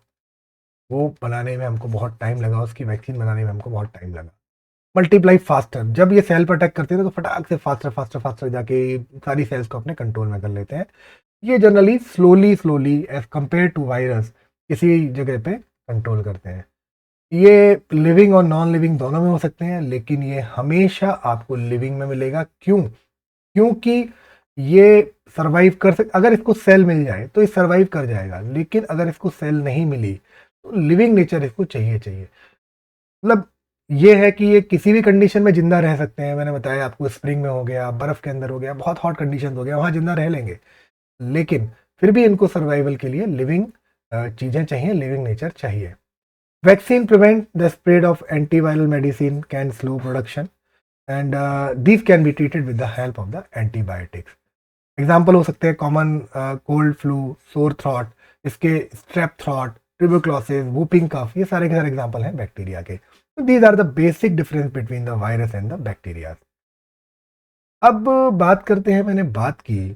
वो बनाने में हमको बहुत टाइम लगा, उसकी वैक्सीन बनाने में हमको बहुत टाइम लगा। मल्टीप्लाई फास्टर, जब ये सेल पर अटैक करते थे तो फटाक से फास्टर फास्टर फास्टर जाके सारी सेल्स को अपने कंट्रोल में कर लेते हैं। ये generally slowly slowly as compare to virus किसी जगह पे कंट्रोल करते हैं। ये लिविंग और नॉन लिविंग दोनों में हो सकते हैं, लेकिन ये हमेशा आपको लिविंग में मिलेगा। क्यों? क्योंकि ये सर्वाइव कर सक, अगर इसको सेल मिल जाए तो ये सर्वाइव कर जाएगा, लेकिन अगर इसको सेल नहीं मिली तो लिविंग नेचर इसको चाहिए चाहिए। मतलब ये है कि ये किसी भी कंडीशन में जिंदा रह सकते हैं। मैंने बताया आपको, स्प्रिंग में हो गया, बर्फ के अंदर हो गया, बहुत हॉट कंडीशन हो गया, वहां जिंदा रह लेंगे, लेकिन फिर भी इनको सर्वाइवल के लिए लिविंग चीजें चाहिए, लिविंग नेचर चाहिए। Vaccine prevent the spread of antiviral medicine, can slow production, and these can be treated with the help of the antibiotics. Example हो सकते हैं common cold, flu, sore throat, इसके strep throat, tuberculosis, whooping cough, ये सारे के सारे example हैं bacteria के। These are the basic difference between the virus and the bacteria. अब बात करते हैं, मैंने बात की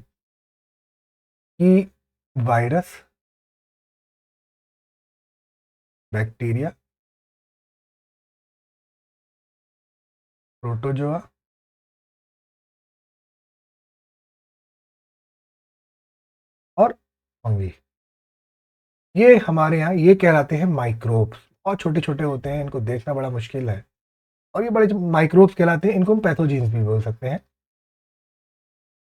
कि वायरस, बैक्टीरिया, प्रोटोजोआ और फंगी, ये हमारे यहाँ ये कहलाते हैं माइक्रोब्स। और छोटे छोटे होते हैं, इनको देखना बड़ा मुश्किल है, और ये बड़े माइक्रोब्स कहलाते हैं। इनको हम पैथोजीन्स भी बोल सकते हैं।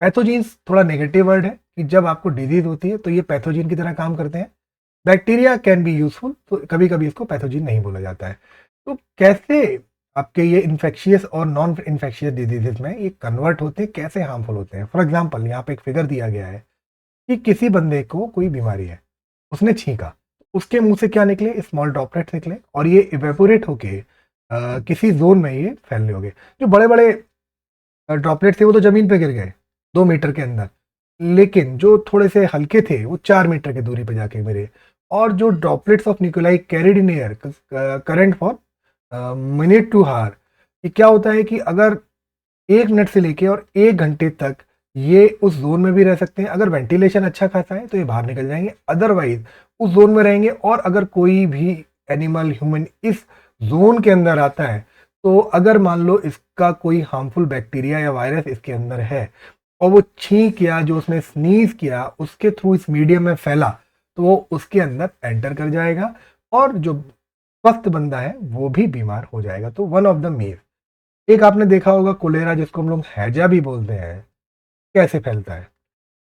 पैथोजीन्स थोड़ा नेगेटिव वर्ड है कि जब आपको डिजीज होती है तो ये पैथोजीन की तरह काम करते हैं। बैक्टीरिया कैन बी यूजफुल, तो कभी कभी इसको पैथोजीन नहीं बोला जाता है। तो कैसे आपके ये इन्फेक्शियस और नॉन इन्फेक्शियस डिजीजेस में ये कन्वर्ट होते हैं, कैसे हार्मफुल होते हैं? फॉर एग्जाम्पल यहाँ पे एक फिगर दिया गया है कि किसी बंदे को कोई बीमारी है, उसने छींका, उसके मुंह से क्या निकले? स्मॉल ड्रॉपलेट्स निकले, और ये इवेपोरेट होके किसी जोन में ये फैलने हो गए। जो बड़े बड़े ड्रॉपलेट थे वो तो जमीन पे गिर गए 2 मीटर के अंदर, लेकिन जो थोड़े से हल्के थे वो 4 मीटर की दूरी पे जाके गिरे। और जो droplets of nuclei carried in air current for minute to hour, ये क्या होता है कि अगर 1 मिनट से लेके और 1 घंटे तक ये उस जोन में भी रह सकते हैं। अगर वेंटिलेशन अच्छा खासा है तो ये बाहर निकल जाएंगे, अदरवाइज उस जोन में रहेंगे। और अगर कोई भी एनिमल, ह्यूमन इस जोन के अंदर आता है, तो अगर मान लो इसका कोई हार्मफुल बैक्टीरिया या वायरस इसके अंदर है और वो छींक या जो उसने स्नीज किया उसके थ्रू इस मीडियम में फैला, तो वो उसके अंदर एंटर कर जाएगा और जो स्वस्थ बंदा है वो भी बीमार हो जाएगा। तो वन ऑफ द मेन, एक आपने देखा होगा कोलेरा, जिसको हम लोग हैजा भी बोलते हैं, कैसे फैलता है?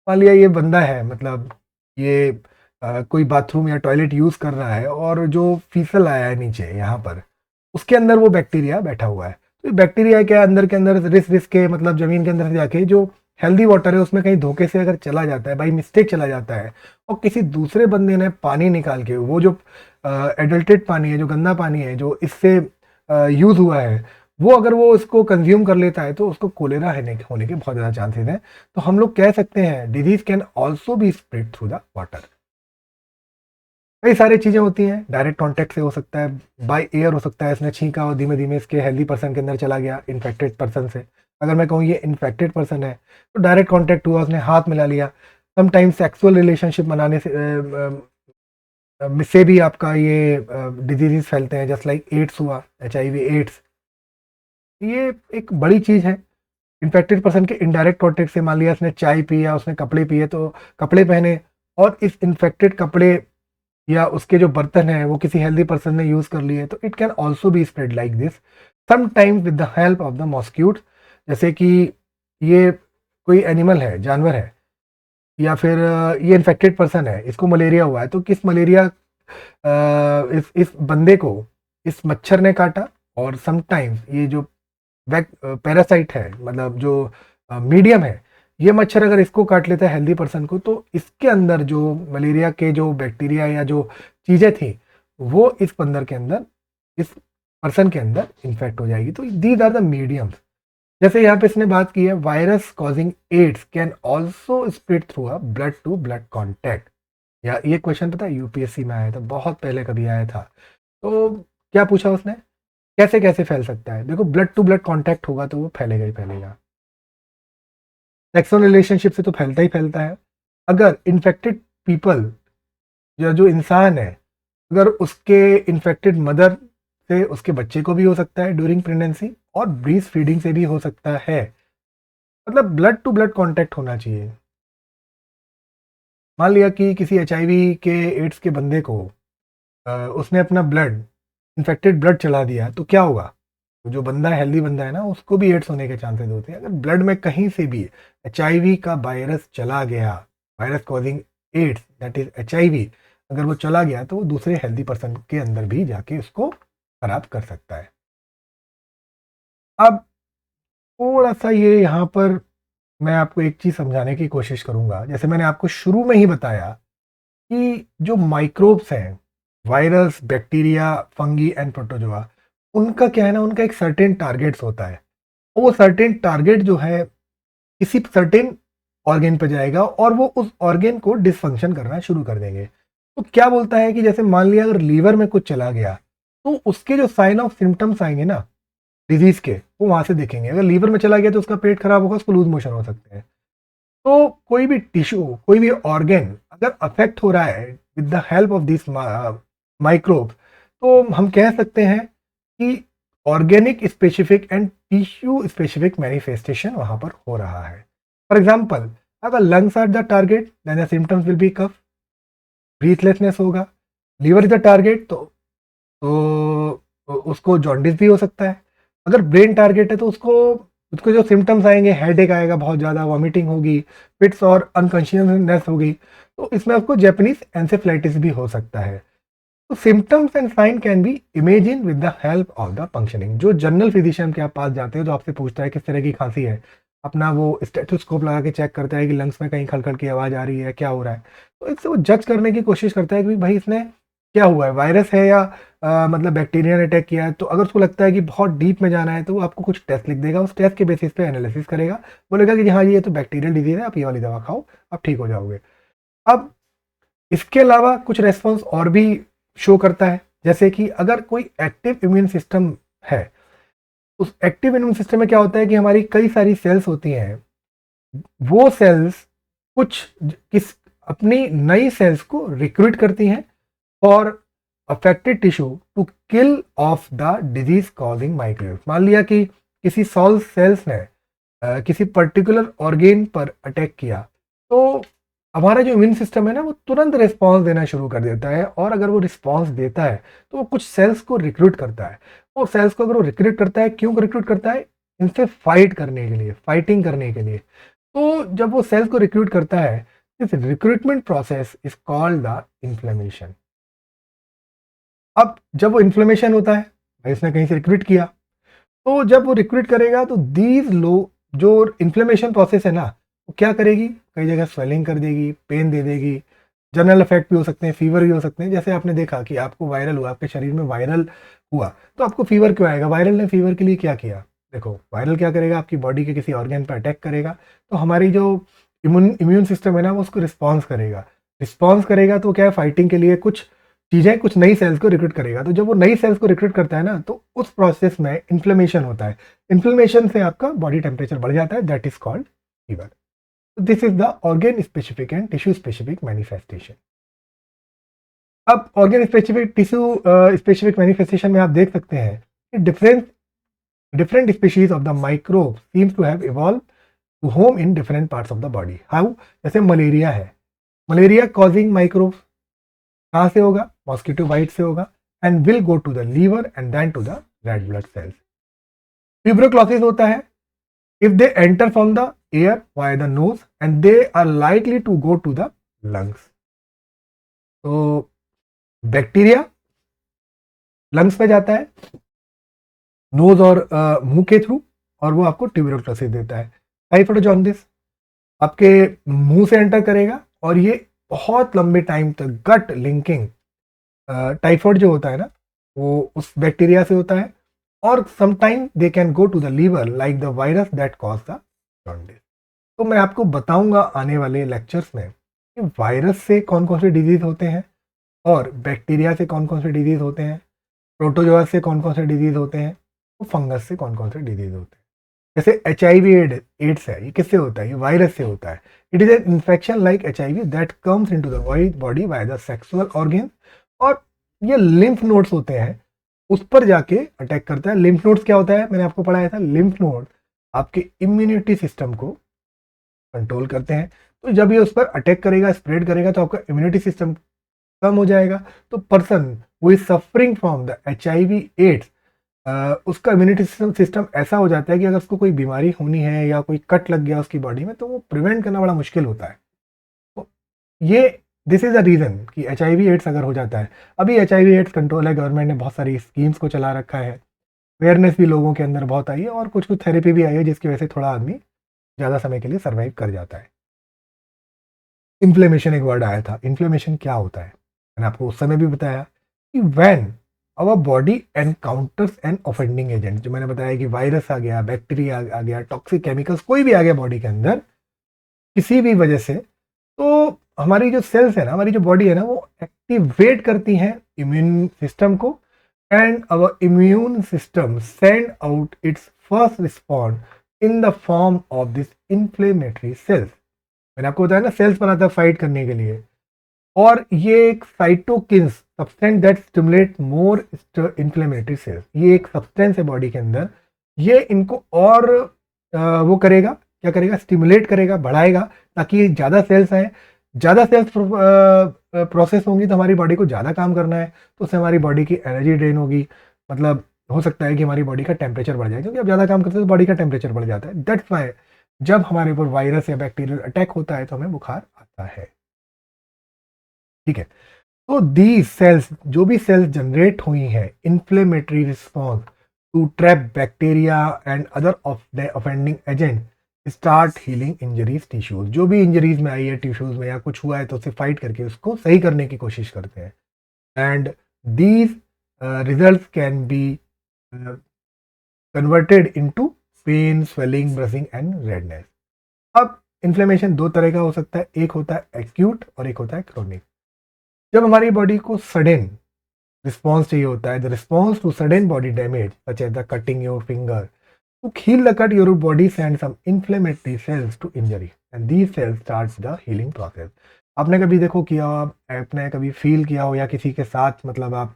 मान लिया ये बंदा है, मतलब ये कोई बाथरूम या टॉयलेट यूज कर रहा है और जो फीसल आया है नीचे यहाँ पर, उसके अंदर वो बैक्टीरिया बैठा हुआ है। तो ये बैक्टीरिया क्या है, अंदर के अंदर रिस रिस के, मतलब जमीन के अंदर से जाके जो हेल्दी वाटर है उसमें कहीं धोखे से अगर चला जाता है, बाई मिस्टेक चला जाता है, और किसी दूसरे बंदे ने पानी निकाल के, वो जो एडल्टेड पानी है, जो गंदा पानी है, जो इससे यूज हुआ है, वो अगर वो इसको कंज्यूम कर लेता है तो उसको कोलेरा होने के बहुत ज़्यादा चांसेस हैं। तो हम लोग कह सकते हैं disease can also be spread through the water. कई सारी चीज़ें होती हैं, डायरेक्ट कांटेक्ट से हो सकता है, बाय एयर हो सकता है, इसने छींका और धीमे धीमे इसके हेल्दी पर्सन के अंदर चला गया इन्फेक्टेड पर्सन से। अगर मैं कहूँ ये इन्फेक्टेड पर्सन है तो डायरेक्ट कांटेक्ट हुआ, उसने हाथ मिला लिया। समटाइम्स सेक्सुअल रिलेशनशिप बनाने से भी आपका ये डिजीजेस फैलते हैं, जस्ट लाइक एड्स हुआ, HIV एड्स। ये एक बड़ी चीज़ है। इन्फेक्टेड पर्सन के इनडायरेक्ट कांटेक्ट से, मान लिया उसने चाय पी या उसने कपड़े पिए तो कपड़े पहने, और इस इन्फेक्टेड कपड़े या उसके जो बर्तन है वो किसी हेल्दी पर्सन ने यूज कर लिए, तो it can also be spread like this, sometimes with the help of the mosquito. जैसे कि ये कोई एनिमल है, जानवर है, या फिर ये इन्फेक्टेड पर्सन है, इसको मलेरिया हुआ है, तो किस मलेरिया इस बंदे को इस मच्छर ने काटा, और समटाइम्स ये जो पैरासाइट है, मतलब जो मीडियम है, ये मच्छर अगर इसको काट लेता है हेल्दी पर्सन को, तो इसके अंदर जो मलेरिया के जो बैक्टीरिया या जो चीज़ें थी वो इस बंदर के अंदर, इस पर्सन के अंदर इन्फेक्ट हो जाएगी। तो दीज आर द मीडियम्स। जैसे यहाँ पे इसने बात की है, virus causing AIDS can also spread through a blood to blood contact. या ये क्वेश्चन पता है यूपीएससी में आया था, बहुत पहले कभी आया था। तो क्या पूछा उसने, कैसे कैसे फैल सकता है? देखो, ब्लड टू ब्लड कांटेक्ट होगा तो वो फैलेगा ही फैलेगा। सेक्सुअल रिलेशनशिप से तो फैलता ही फैलता है। अगर इन्फेक्टेड पीपल या जो इंसान है, अगर उसके इन्फेक्टेड मदर से उसके बच्चे को भी हो सकता है ड्यूरिंग प्रेगनेंसी, और ब्रीस्ट फीडिंग से भी हो सकता है। मतलब ब्लड टू ब्लड कांटेक्ट होना चाहिए। मान लिया कि किसी HIV के एड्स के बंदे को उसने अपना ब्लड, इन्फेक्टेड ब्लड चला दिया, तो क्या होगा? जो बंदा हेल्दी बंदा है ना, उसको भी एड्स होने के चांसेस होते हैं। अगर ब्लड में कहीं से भी HIV का वायरस चला गया, virus causing AIDS that is HIV, अगर वो चला गया तो वो दूसरे हेल्दी पर्सन के अंदर भी जाके उसको खराब कर सकता है। अब थोड़ा सा ये यहाँ पर मैं आपको एक चीज समझाने की कोशिश करूंगा। जैसे मैंने आपको शुरू में ही बताया कि जो माइक्रोब्स हैं, virus, bacteria, fungi and protozoa, उनका क्या है ना, उनका एक सर्टेन टारगेट्स होता है। वो सर्टेन टारगेट जो है किसी सर्टेन ऑर्गेन पे जाएगा और वो उस ऑर्गेन को डिसफंक्शन करना शुरू कर देंगे। तो क्या बोलता है कि जैसे मान लिया अगर लीवर में कुछ चला गया, तो उसके जो साइन ऑफ सिम्टम्स आएंगे ना डिजीज के, वो वहां से देखेंगे। अगर लीवर में चला गया तो उसका पेट खराब होगा, उसको लूज मोशन हो सकते हैं। तो कोई भी टिश्यू, कोई भी ऑर्गेन अगर अफेक्ट हो रहा है with the help of this microbe, तो हम कह सकते हैं कि organic specific and tissue specific manifestation वहां पर हो रहा है। फॉर एग्जाम्पल, अगर lungs are the target then the symptoms will be cough, breathlessness होगा। लीवर इज द टारगेट तो उसको जॉन्डिस भी हो सकता है। अगर ब्रेन टारगेट है तो उसको उसको जो सिम्टम्स आएंगे, हेडेक आएगा बहुत ज़्यादा, वॉमिटिंग होगी, फिट्स और अनकॉन्शियसनेस होगी। तो इसमें आपको जैपनीज एंसेफ्लाइटिस भी हो सकता है। तो symptoms and sign can be imagine with the help of the functioning. जो जनरल फिजिशियन के आप पास जाते हो, जो आपसे पूछता है किस तरह की खांसी है, अपना वो स्टेथोस्कोप लगा के चेक करता है कि लंग्स में कहीं खलखल की आवाज़ आ रही है, क्या हो रहा है। तो इससे वो जज करने की कोशिश करता है कि भाई इसने क्या हुआ है, वायरस है या मतलब बैक्टीरिया ने अटैक किया है। तो अगर उसको लगता है कि बहुत डीप में जाना है तो वो आपको कुछ टेस्ट लिख देगा, उस टेस्ट के बेसिस पे एनालिसिस करेगा, बोलेगा कि हाँ ये तो बैक्टीरियल डिजीज है, आप ये वाली दवा खाओ, आप ठीक हो जाओगे। अब इसके अलावा कुछ रेस्पॉन्स और भी शो करता है, जैसे कि अगर कोई एक्टिव इम्यून सिस्टम है, उस एक्टिव इम्यून सिस्टम में क्या होता है कि हमारी कई सारी सेल्स होती हैं, वो सेल्स कुछ किस अपनी नई सेल्स को रिक्रूट करती हैं for affected tissue to kill off the disease causing microbes. मान लिया कि किसी सॉल सेल्स ने किसी पर्टिकुलर ऑर्गेन पर अटैक किया, तो हमारा जो इम्यून सिस्टम है ना, वो तुरंत रिस्पॉन्स देना शुरू कर देता है। और अगर वो रिस्पॉन्स देता है तो वो कुछ सेल्स को रिक्रूट करता है। वो सेल्स को अगर वो रिक्रूट करता है, क्यों रिक्रूट करता है? इनसे फाइट करने के लिए, फाइटिंग करने के लिए। तो जब वो सेल्स को रिक्रूट करता है, this recruitment process is called the inflammation. अब जब वो इन्फ्लेमेशन होता है, भाई उसने कहीं से रिक्रूट किया, तो जब वो रिक्रूट करेगा तो दीज लो जो इन्फ्लेमेशन प्रोसेस है ना, वो क्या करेगी? कई जगह स्वेलिंग कर देगी, पेन दे देगी, जनरल इफेक्ट भी हो सकते हैं, फीवर भी हो सकते हैं। जैसे आपने देखा कि आपको वायरल हुआ, आपके शरीर में वायरल हुआ, तो आपको फीवर क्यों आएगा? वायरल ने फीवर के लिए क्या किया? देखो, वायरल क्या करेगा, आपकी बॉडी के किसी ऑर्गन पर अटैक करेगा, तो हमारी जो इम्यून सिस्टम है ना, वो उसको रिस्पॉन्स करेगा। रिस्पॉन्स करेगा तो क्या है, फाइटिंग के लिए कुछ चीज़ें, कुछ नई सेल्स को रिक्रूट करेगा। तो जब वो नई सेल्स को रिक्रूट करता है ना, तो उस प्रोसेस में इन्फ्लेमेशन होता है। इन्फ्लेमेशन से आपका बॉडी टेम्परेचर बढ़ जाता है, that is called fever. This is the organ specific and tissue specific manifestation. अब organ specific, tissue specific manifestation में आप देख सकते हैं कि different species of the microbe seems to have evolve to home in different parts of the body. How? जैसे malaria है, malaria causing microbe कहाँ से होगा? मॉस्किटो बाइट से होगा, and will go to the liver and then to the red blood cells. Tuberculosis होता है if they enter from the air via the nose and they are likely to go to the lungs. तो bacteria lungs में जाता है, knows और मुंह के through, और वो आपको ट्यूबरक्लोसिस देता है। टाइफाइड जॉन्डिस आपके मुंह से एंटर करेगा, और ये बहुत लंबे टाइम तक गट लिंकिंग, टाइफाइड जो होता है ना, वो उस बैक्टीरिया से होता है, और sometime they can go to the liver like the virus that cause the jaundice. तो मैं आपको बताऊंगा आने वाले लेक्चर्स में कि वायरस से कौन कौन से डिजीज होते हैं, और बैक्टीरिया से कौन कौन से डिजीज होते हैं, प्रोटोजोआ से कौन कौन से डिजीज होते हैं, तो फंगस से कौन कौन से डिजीज होते हैं। जैसे HIV एड्स है, ये किससे होता है? ये वायरस से होता है। It is an infection like HIV that comes into the body by the sexual organ, और ये लिम्फ नोड्स होते हैं, उस पर जाके अटैक करता है। लिम्फ नोड्स क्या होता है? मैंने आपको पढ़ाया था, लिम्फ नोड आपके इम्यूनिटी सिस्टम को कंट्रोल करते हैं। तो जब ये उस पर अटैक करेगा, स्प्रेड करेगा, तो आपका इम्यूनिटी सिस्टम कम हो जाएगा। तो person who is suffering from the HIV AIDS, उसका इम्यूनिटी सिस्टम ऐसा हो जाता है कि अगर उसको कोई बीमारी होनी है या कोई कट लग गया उसकी बॉडी में, तो वो प्रिवेंट करना बड़ा मुश्किल होता है। तो ये दिस इज अ रीज़न कि HIV एड्स अगर हो जाता है। अभी HIV एड्स कंट्रोल है, गवर्नमेंट ने बहुत सारी स्कीम्स को चला रखा है, अवेयरनेस भी लोगों के अंदर बहुत आई है, और कुछ कुछ थेरेपी भी आई है, जिसकी वजह से थोड़ा आदमी ज़्यादा समय के लिए सर्वाइव कर जाता है। इन्फ्लेमेशन एक वर्ड आया था, इन्फ्लेमेशन क्या होता है? मैंने आपको उस समय भी बताया कि when our body encounters an offending agent, जो मैंने बताया कि वायरस आ गया, बैक्टीरिया आ गया, टॉक्सिक केमिकल्स कोई भी आ गया बॉडी के अंदर किसी भी वजह से, तो हमारी जो सेल्स है ना, हमारी जो बॉडी है ना, वो एक्टिवेट करती हैं इम्यून सिस्टम को, and our immune system send out its first response in the form of this inflammatory cells. मैंने आपको बताया ना, सेल्स बनाता है फाइट करने के लिए, और ये एक cytokines substance that stimulate more inflammatory cells, ये एक सब्सटेंस है बॉडी के अंदर, ये इनको और वो करेगा, क्या करेगा? स्टिमुलेट करेगा, बढ़ाएगा, ताकि ज़्यादा सेल्स आए। ज़्यादा सेल्स प्रोसेस होंगी तो हमारी बॉडी को ज़्यादा काम करना है, तो उससे हमारी बॉडी की एनर्जी ड्रेन होगी, मतलब हो सकता है कि हमारी बॉडी का टेम्परेचर बढ़ जाए, क्योंकि अब ज़्यादा काम करते हैं तो बॉडी का टेम्परेचर बढ़ जाता है। दैट्स वाई जब हमारे ऊपर वायरस या बैक्टीरियल अटैक होता है तो हमें बुखार आता है। ठीक है, तो दीज सेल्स, जो भी सेल्स जनरेट हुई हैं, inflammatory response to trap bacteria and other offending agent, start healing injuries tissues. जो भी इंजरीज में आई है टिश्यूज में या कुछ हुआ है, तो उसे फाइट करके उसको सही करने की कोशिश करते हैं। And these result can be converted into pain, swelling, bruising and redness. अब इन्फ्लेमेशन दो तरह का हो सकता है, एक होता है एक्यूट और एक होता है क्रोनिक। जब हमारी बॉडी को सडन रिस्पॉन्स चाहिए होता है, the response to sudden body damage such as the cutting your finger, to heal the cut, your body sends some inflammatory cells to injury and these cells starts the healing process. आपने कभी देखो किया, आपने कभी feel किया हो, या किसी के साथ मतलब आप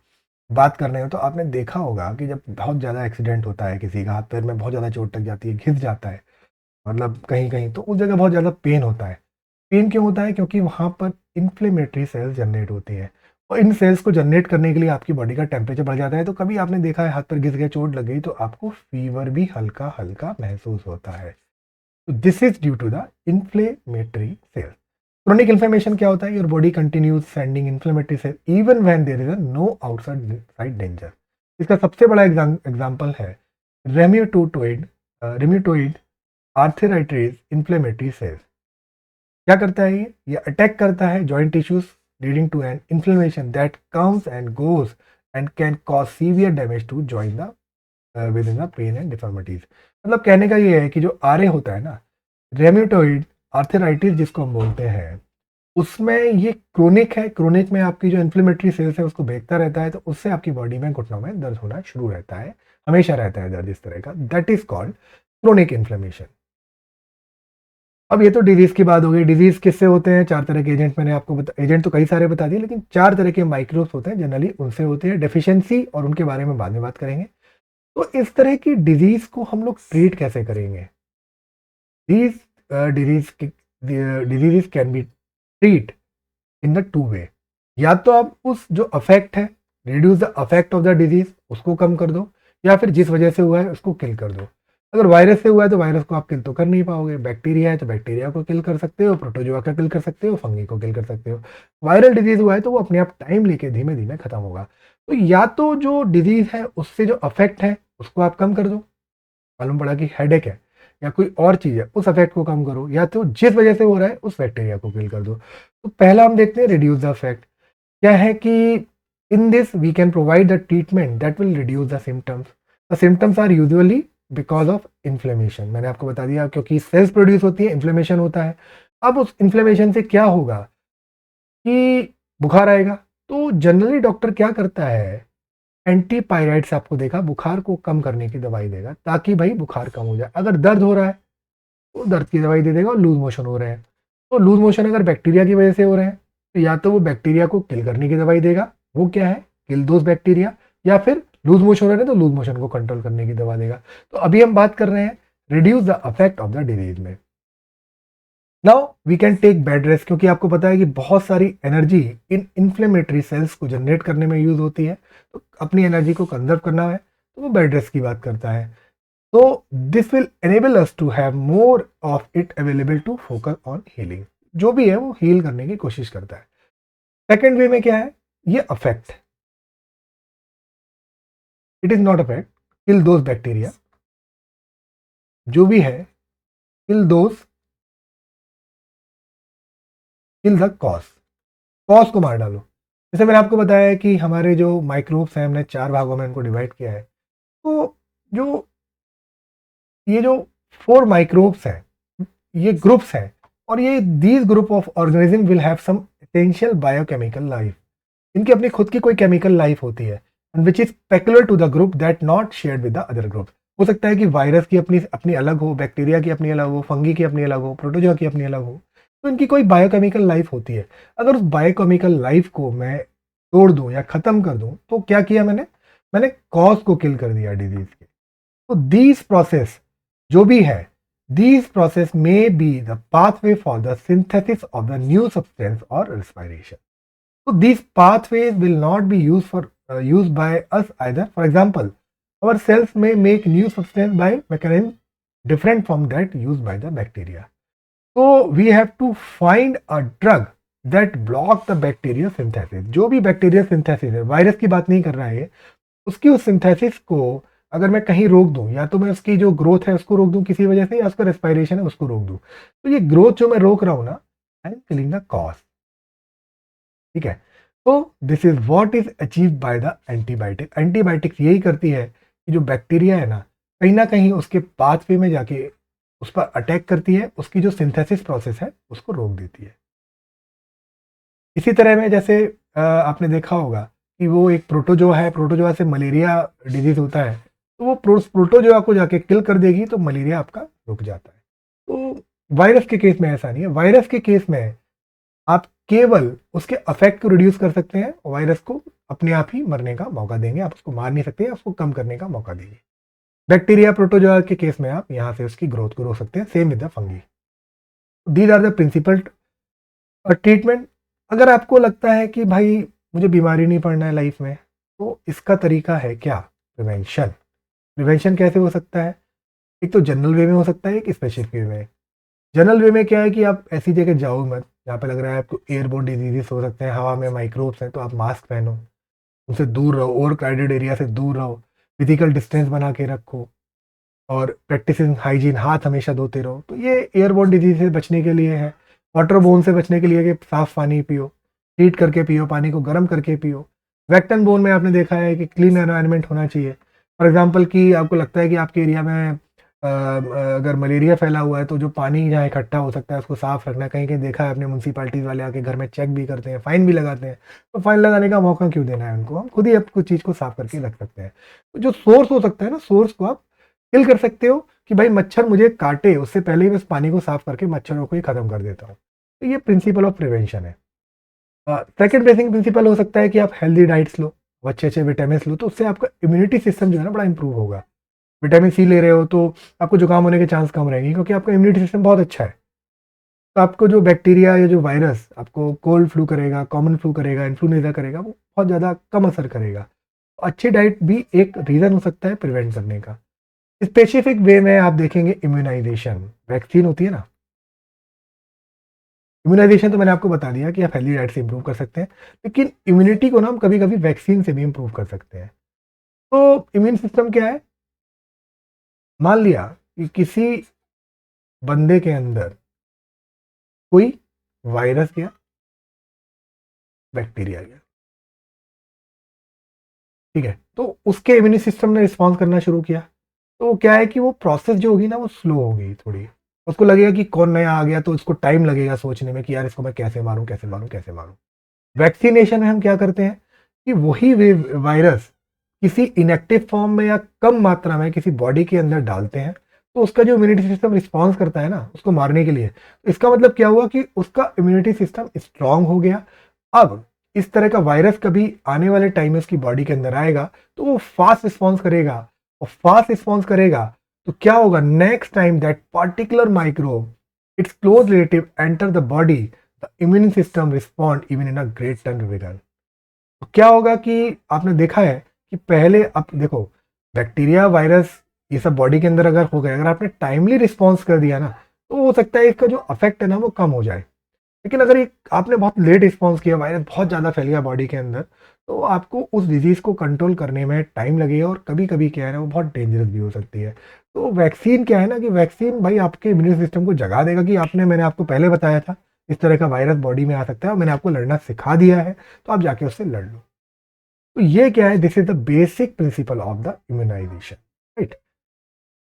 बात कर रहे हो, तो आपने देखा होगा कि जब बहुत ज़्यादा एक्सीडेंट होता है, किसी का हाथ पैर में बहुत ज़्यादा चोट लग जाती है, घिस जाता है, मतलब कहीं कहीं, तो उस जगह बहुत ज़्यादा पेन होता है। पेन क्यों होता है? क्योंकि वहाँ पर इन्फ्लेमेटरी सेल्स जनरेट होती है, और इन सेल्स को जनरेट करने के लिए आपकी बॉडी का टेम्परेचर बढ़ जाता है। तो कभी आपने देखा है हाथ पर घिस गया, चोट लग गई, तो आपको फीवर भी हल्का हल्का महसूस होता है। तो this is due to the inflammatory cells. Chronic inflammation क्या होता है? Your body continues sending inflammatory cell even when there is no outside danger. इसका सबसे बड़ा एग्जाम्पल है रेम्यूटोइड आर्थराइटिस इन्फ्लेमेटरी सेल्स। क्या करता है ये अटैक करता है joint tissues leading to an inflammation that comes and goes and can cause severe damage to join the within the pain and deformities. मतलब कहने का ये है कि जो आरए होता है ना, रेम्यूटॉइड आर्थराइटिस जिसको हम बोलते हैं, उसमें ये क्रोनिक है। क्रोनिक में आपकी जो इन्फ्लेमेटरी सेल्स है उसको भेजता रहता है, तो उससे आपकी बॉडी में घुटनों में दर्द होना शुरू रहता है, हमेशा रहता है दर्द इस तरह का। That is called chronic inflammation. अब ये तो डिजीज की बात हो गई। डिजीज किससे होते हैं? 4 तरह के एजेंट मैंने आपको एजेंट तो कई सारे बता दिए, लेकिन 4 तरह के माइक्रोब्स होते हैं जनरली, उनसे होते हैं डेफिशिएंसी, और उनके बारे में बाद में बात करेंगे। तो इस तरह की डिजीज को हम लोग ट्रीट कैसे करेंगे? These diseases can be treated in the 2 वे। या तो आप उस जो अफेक्ट है, reduce the affect of the disease, उसको कम कर दो, या फिर जिस वजह से हुआ है उसको किल कर दो। अगर वायरस से हुआ है तो वायरस को आप किल तो कर नहीं पाओगे, बैक्टीरिया है तो बैक्टीरिया को किल कर सकते हो, प्रोटोजोआ को किल कर सकते हो, फंगी को किल कर सकते हो। वायरल डिजीज हुआ है तो वो अपने आप टाइम लेके धीमे धीमे खत्म होगा। तो या तो जो डिजीज है उससे जो अफेक्ट है उसको आप कम कर दो, मालूम पड़ा कि हेडेक है या कोई और चीज़ है, उस अफेक्ट को कम करो, या तो जिस वजह से हो रहा है उस बैक्टीरिया को किल कर दो। तो पहला हम देखते हैं रिड्यूस द अफेक्ट। क्या है कि in this we can provide the treatment that will reduce the symptoms. The symptoms are usually because of inflammation. मैंने आपको बता दिया, क्योंकि सेल्स प्रोड्यूस होती है, इन्फ्लेमेशन होता है। अब उस इन्फ्लेमेशन से क्या होगा कि बुखार आएगा। तो जनरली डॉक्टर क्या करता है, एंटीपायराइड्स आपको देखा, बुखार को कम करने की दवाई देगा ताकि भाई बुखार कम हो जाए। अगर दर्द हो रहा है तो दर्द की दवाई दे देगा, और लूज मोशन हो रहे हैं तो लूज मोशन अगर बैक्टीरिया की वजह से हो रहे हैं तो या तो वो बैक्टीरिया को किल करने की दवाई देगा, वो क्या है, किल दोज बैक्टीरिया, या फिर लूज मोशन हो रहे हैं तो लूज मोशन को कंट्रोल करने की दवा देगा। तो अभी हम बात कर रहे हैं reduce the affect of the disease में। Now we can take bed rest, क्योंकि आपको पता है कि बहुत सारी एनर्जी इन इन्फ्लेमेटरी सेल्स को जनरेट करने में यूज होती है। तो अपनी एनर्जी को कंजर्व करना है तो वो बेड रेस्ट की बात करता है। तो this will enable us to have more of it available to focus on healing. जो भी है वो हील करने की कोशिश करता है। सेकेंड वे में क्या है, ये affect, it is not affect, kill those bacteria, जो भी है किल दोज, किल द कॉज को मार डालो। जैसे मैंने आपको बताया कि हमारे जो माइक्रोब्स हैं, हमने 4 भागों में इनको डिवाइड किया है। तो जो ये जो 4 माइक्रोब्स हैं, ये ग्रुप्स हैं, और ये these group of organism will have some essential biochemical life. इनकी अपनी खुद की कोई केमिकल लाइफ होती है, and which is peculiar to the group that not shared with the other group. हो सकता है कि वायरस की अपनी अपनी अलग हो, बैक्टीरिया की अपनी अलग हो, फंगी की अपनी अलग हो, प्रोटोजोआ की अपनी अलग हो। तो इनकी कोई बायोकेमिकल लाइफ होती है। अगर उस बायोकेमिकल लाइफ को मैं तोड़ दूं या खत्म कर दूं तो क्या किया मैंने कॉज को किल कर दिया डिजीज के। तो दीज प्रोसेस जो भी है, these process may be the pathway for the synthesis of the new substance or respiration. So these pathways will not be used by us either. For example, our cells may make new substance by mechanism different from that used by the bacteria. So we have to find a drug that block the bacteria synthesis. जो भी bacteria synthesis है, virus की बात नहीं कर रहा है, उसकी उस synthesis को अगर मैं कहीं रोक दूं, या तो मैं उसकी जो ग्रोथ है उसको रोक दूं किसी वजह से, या उसका रेस्पिरेशन है उसको रोक दूं, तो ये ग्रोथ जो मैं रोक रहा हूं ना, I am killing the cause. ठीक है। तो this is what is achieve by the antibiotic. Antibiotics यही करती है कि जो बैक्टीरिया है ना कहीं उसके पाथवे में जाके उस पर अटैक करती है, उसकी जो सिंथेसिस प्रोसेस है उसको रोक देती है। इसी तरह में जैसे आपने देखा होगा कि वो एक प्रोटोजोआ है, प्रोटोजोआ से मलेरिया डिजीज होता है, तो वो प्रोटोजोआ को जाके किल कर देगी तो मलेरिया आपका रुक जाता है। तो वायरस के केस में ऐसा नहीं है। वायरस के केस में आप केवल उसके अफेक्ट को रिड्यूस कर सकते हैं, वायरस को अपने आप ही मरने का मौका देंगे, आप उसको मार नहीं सकते हैं, उसको कम करने का मौका देंगे। बैक्टीरिया प्रोटोजोआ के केस में आप यहाँ से उसकी ग्रोथ को रोक सकते हैं, same with the fungi. These are the principal treatment. अगर आपको लगता है कि भाई मुझे बीमारी नहीं पड़ना है लाइफ में, तो इसका तरीका है क्या, प्रिवेंशन। प्रिवेंशन कैसे हो सकता है? एक तो जनरल वे में हो सकता है, एक स्पेसिफिक वे में। जनरल वे में क्या है कि आप ऐसी जगह जाओ मत जहाँ पे लग रहा है आपको एयरबोर्न डिजीजेस हो सकते हैं, हवा में माइक्रोब्स हैं, तो आप मास्क पहनो, उनसे दूर रहो, ओवर क्राउडेड एरिया से दूर रहो, फिजिकल डिस्टेंस बना के रखो, और प्रैक्टिसिंग हाइजीन, हाथ हमेशा धोते रहो। तो ये एयरबोर्न डिजीज से बचने के लिए है। वाटर बोन से बचने के लिए कि साफ पानी पियो। हीट करके पियो, पानी को गर्म करके पियो। वेट एंड बोन में आपने देखा है कि क्लीन एनवायरनमेंट होना चाहिए। फॉर एग्जांपल कि आपको लगता है कि आपके एरिया में अगर मलेरिया फैला हुआ है तो जो पानी जहाँ इकट्ठा हो सकता है उसको साफ रखना। कहीं कहीं देखा है अपने म्यूनसिपालिटीज़ वाले आके घर में चेक भी करते हैं, फाइन भी लगाते हैं। तो फाइन लगाने का मौका क्यों देना है उनको, हम खुद ही अब कुछ चीज़ को साफ करके रख सकते हैं। तो जो सोर्स हो सकता है ना, सोर्स को आप किल कर सकते हो कि भाई मच्छर मुझे काटे उससे पहले ही बस पानी को साफ करके मच्छरों को ही खत्म कर देता हूँ। तो ये प्रिंसिपल ऑफ प्रिवेंशन है। सेकेंड बेसिक प्रिंसिपल हो सकता है कि आप हेल्दी डाइट्स लो, अच्छे अच्छे विटामिन लो, तो उससे आपका इम्यूनिटी सिस्टम जो है ना बड़ा इंप्रूव होगा। विटामिन सी ले रहे हो तो आपको जुकाम होने के चांस कम रहेंगे क्योंकि आपका इम्यूनिटी सिस्टम बहुत अच्छा है। तो आपको जो बैक्टीरिया या जो वायरस आपको कोल्ड फ्लू करेगा, कॉमन फ्लू करेगा, इन्फ्लुएंजा करेगा, वो बहुत ज़्यादा कम असर करेगा। तो अच्छी डाइट भी एक रीज़न हो सकता है प्रिवेंट करने का। स्पेसिफिक वे में आप देखेंगे इम्यूनाइजेशन, वैक्सीन होती है ना, इम्यूनाइजेशन तो मैंने आपको बता दिया कि आप हेल्दी डाइट से इंप्रूव कर सकते हैं, लेकिन इम्यूनिटी को ना हम कभी कभी वैक्सीन से भी इंप्रूव कर सकते हैं। तो इम्यून सिस्टम क्या है, मान लिया कि किसी बंदे के अंदर कोई वायरस गया, बैक्टीरिया गया, ठीक है, तो उसके इम्यून सिस्टम ने रिस्पॉन्स करना शुरू किया। तो क्या है कि वो प्रोसेस जो होगी ना वो स्लो होगी थोड़ी। उसको लगेगा कि कौन नया आ गया, तो उसको टाइम लगेगा सोचने में कि यार इसको मैं कैसे मारूं कैसे मारूं कैसे मारूं। वैक्सीनेशन में हम क्या करते हैं कि वही वायरस किसी इनएक्टिव फॉर्म में या कम मात्रा में किसी बॉडी के अंदर डालते हैं, तो उसका जो इम्यूनिटी सिस्टम रिस्पॉन्स करता है ना उसको मारने के लिए, तो इसका मतलब क्या हुआ कि उसका इम्यूनिटी सिस्टम स्ट्रांग हो गया। अब इस तरह का वायरस कभी आने वाले टाइम में उसकी बॉडी के अंदर आएगा तो वो फास्ट रिस्पॉन्स करेगा, और फास्ट रिस्पॉन्स करेगा तो क्या होगा, next time that particular microbe it's close relative enter the body, the immune system respond even in a great turn vegan. तो क्या होगा कि आपने देखा है कि पहले, अब देखो, बैक्टीरिया वायरस ये सब बॉडी के अंदर अगर हो गए, अगर आपने टाइमली रिस्पॉन्स कर दिया ना, तो हो सकता है इसका जो अफेक्ट है ना वो कम हो जाए। लेकिन अगर एक आपने बहुत लेट रिस्पॉन्स किया, वायरस बहुत ज़्यादा फैल गया बॉडी के अंदर, तो आपको उस डिजीज़ को कंट्रोल करने में टाइम लगेगा, और कभी कभी क्या है ना वो बहुत डेंजरस भी हो सकती है। तो वैक्सीन क्या है ना कि वैक्सीन भाई आपके इम्यून सिस्टम को जगा देगा कि आपने, मैंने आपको पहले बताया था इस तरह का वायरस बॉडी में आ सकता है और मैंने आपको लड़ना सिखा दिया है, तो आप जाके उससे लड़ लो। तो ये क्या है, this is the basic principle of the immunization, right.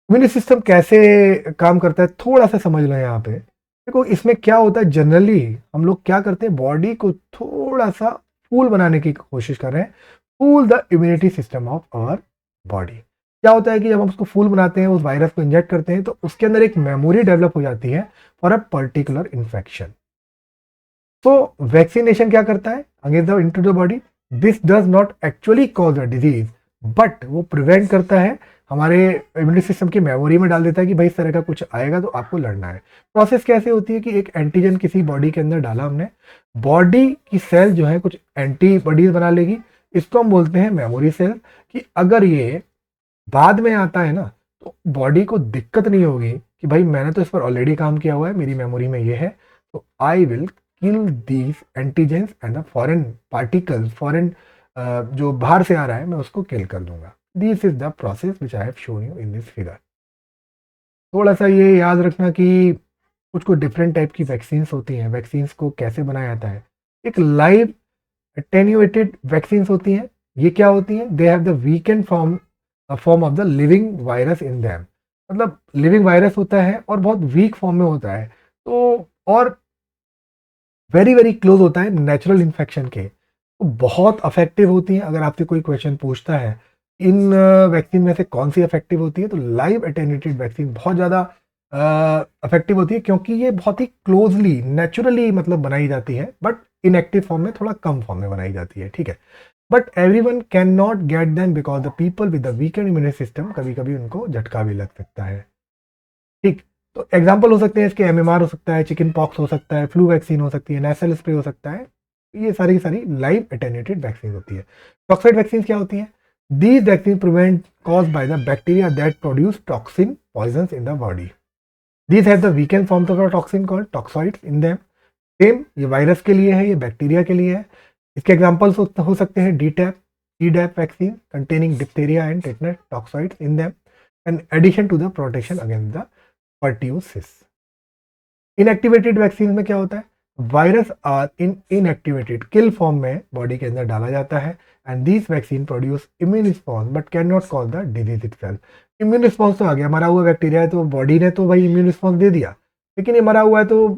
Immune system कैसे काम करता है थोड़ा सा समझ लो यहाँ पे। देखो इसमें क्या होता है, जनरली हम लोग क्या करते हैं, बॉडी को थोड़ा सा फूल बनाने की कोशिश कर रहे हैं, fool the immunity system of our body. क्या होता है कि जब हम उसको फूल बनाते हैं, उस वायरस को इंजेक्ट करते हैं, तो उसके अंदर एक मेमोरी डेवलप हो जाती है फॉर अ पर्टिकुलर इन्फेक्शन। तो वैक्सीनेशन क्या करता है against the into the body, this does not actually cause a disease, but वो प्रिवेंट करता है, हमारे इम्यूनिटी सिस्टम की मेमोरी में डाल देता है कि भाई इस तरह का कुछ आएगा तो आपको लड़ना है। प्रोसेस कैसे होती है कि एक एंटीजन किसी बॉडी के अंदर डाला हमने, बॉडी की सेल जो है कुछ एंटीबॉडीज बना लेगी, इसको हम बोलते हैं मेमोरी सेल। कि अगर ये बाद में आता है ना, तो बॉडी को दिक्कत नहीं होगी कि भाई मैंने तो इस पर ऑलरेडी काम किया हुआ है, मेरी मेमोरी में ये है, तो I will kill these antigens and the foreign particles, foreign जो बाहर से आ रहा है मैं उसको किल कर दूंगा। This is the process which I have shown you in this figure. थोड़ा सा ये याद रखना कि कुछ कुछ डिफरेंट टाइप की वैक्सीन्स होती हैं। वैक्सीन्स को कैसे बनाया जाता है, एक लाइव एटेन्यूएटेड वैक्सीन्स होती हैं। ये क्या होती हैं, they have the weekend form of the living virus in them, मतलब लिविंग वायरस होता है और बहुत वीक फॉर्म में होता है, तो और वेरी वेरी क्लोज होता है नेचुरल इन्फेक्शन के, तो बहुत अफेक्टिव होती हैं। अगर आपसे कोई क्वेश्चन पूछता है इन वैक्सीन में से कौन सी अफेक्टिव होती है, तो लाइव एटेन्यूएटेड वैक्सीन बहुत ज़्यादा अफेक्टिव होती है, क्योंकि ये बहुत ही क्लोजली नेचुरली मतलब बनाई जाती है, बट इनएक्टिव फॉर्म में थोड़ा कम फॉर्म में बनाई जाती है, ठीक है। But everyone can not get them because the people with the weekend immune system, कभी कभी उनको झटका भी लग सकता है, ठीक। तो एग्जाम्पल हो सकते हैं इसके, एमएमआर हो सकता है, चिकन पॉक्स हो सकता है, फ्लू वैक्सीन हो सकती है, नेसल स्प्रे हो सकता है। ये सारी की सारी लाइव एटेन्यूएटेड वैक्सीन होती है। टॉक्साइड वैक्सीन क्या होती है, these vaccine prevent cause by the bacteria that produce toxin poisons in the body. These have the weakened forms of a toxin called toxoids in them. Same ये virus के लिए है, ये बैक्टीरिया के लिए है। इसके एग्जाम्पल्स हो सकते हैं DTaP, Tdap vaccine containing diphtheria and tetanus toxoids in them, and addition to the protection against the pertussis. Inactivated vaccine में क्या होता है, virus are inactivated, kill form में बॉडी के अंदर डाला जाता है, and this vaccine produce immune response but can not cause the disease itself. Immune response तो आ गया, मरा हुआ बैक्टीरिया है तो बॉडी ने तो भाई इम्यून रिस्पॉन्स दे दिया, लेकिन ये मरा हुआ है तो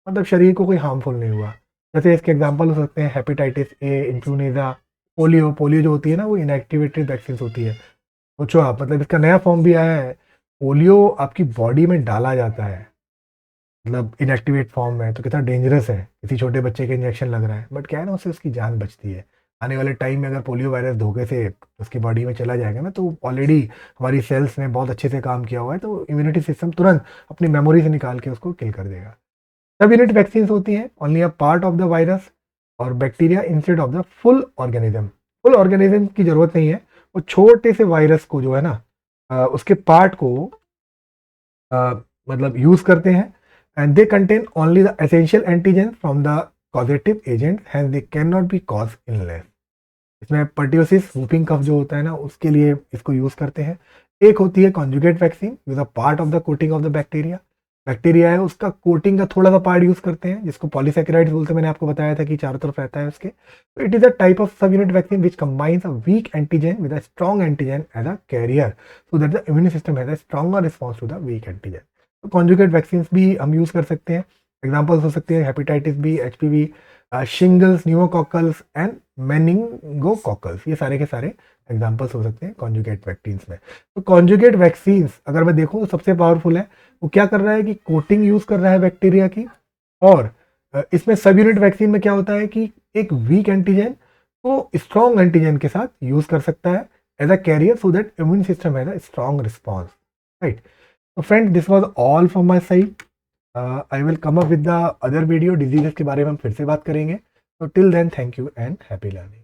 मतलब शरीर को कोई हार्मफुल नहीं हुआ। जैसे इसके एग्जाम्पल हो सकते हैं hepatitis A, influenza, polio. Polio जो होती है ना वो इनएक्टिवेटेड वैक्सीन होती है। सोचो आप, मतलब इसका नया फॉर्म भी आया है। पोलियो आपकी बॉडी में डाला जाता है, मतलब इनएक्टिवेट फॉर्म में, तो कितना डेंजरस है। किसी छोटे बच्चे के इंजेक्शन लग रहा है, बट क्या है ना, उससे उसकी जान बचती है। आने वाले टाइम में अगर पोलियो वायरस धोखे से उसकी बॉडी में चला जाएगा ना, तो ऑलरेडी हमारी सेल्स ने बहुत अच्छे से काम किया हुआ है, तो इम्यूनिटी सिस्टम तुरंत अपनी मेमोरी से निकाल के उसको किल कर देगा। सब यूनिट वैक्सीन होती हैं only a part of the virus और bacteria instead of the full organism. Full organism की जरूरत नहीं है, वो छोटे से वायरस को जो है ना उसके पार्ट को मतलब यूज करते हैं, and they contain only the essential antigen from the causative agent, hence they can not be cause illness. इसमें पर्टियोसिस वूपिंग कफ जो होता है ना, उसके लिए इसको यूज करते हैं। एक होती है conjugate vaccine with a part of the coating of the bacteria. Bacteria है उसका कोटिंग का थोड़ा सा पार्ट यूज करते हैं, जिसको पॉलीसैकेराइड्स बोलते हैं। मैंने आपको बताया था कि चारों तरफ रहता है उसके। तो it is a type of subunit vaccine which combines a weak antigen with a strong antigen as a carrier, so that the immune system has a stronger response to the weak antigen. तो conjugate vaccine भी हम use कर सकते हैं। Examples हो सकते हैं hepatitis B, HPV, shingles, pneumococcals and meningococcals. ये सारे के सारे एग्जाम्पल्स हो सकते हैं कॉन्जुगेट वैक्सीन्स में। तो कॉन्जुगेट वैक्सीन्स अगर मैं देखूँ तो सबसे पावरफुल है। वो क्या कर रहा है कि कोटिंग यूज कर रहा है बैक्टीरिया की, और इसमें सब यूनिट वैक्सीन में क्या होता है कि एक वीक एंटीजन को स्ट्रॉन्ग एंटीजन के साथ यूज कर सकता है as a carrier, so that immune system has a strong response, right. तो friend, this was all from my side. I will come up with the other video. Diseases के बारे में हम फिर से बात करेंगे। तो till then, thank you and happy learning.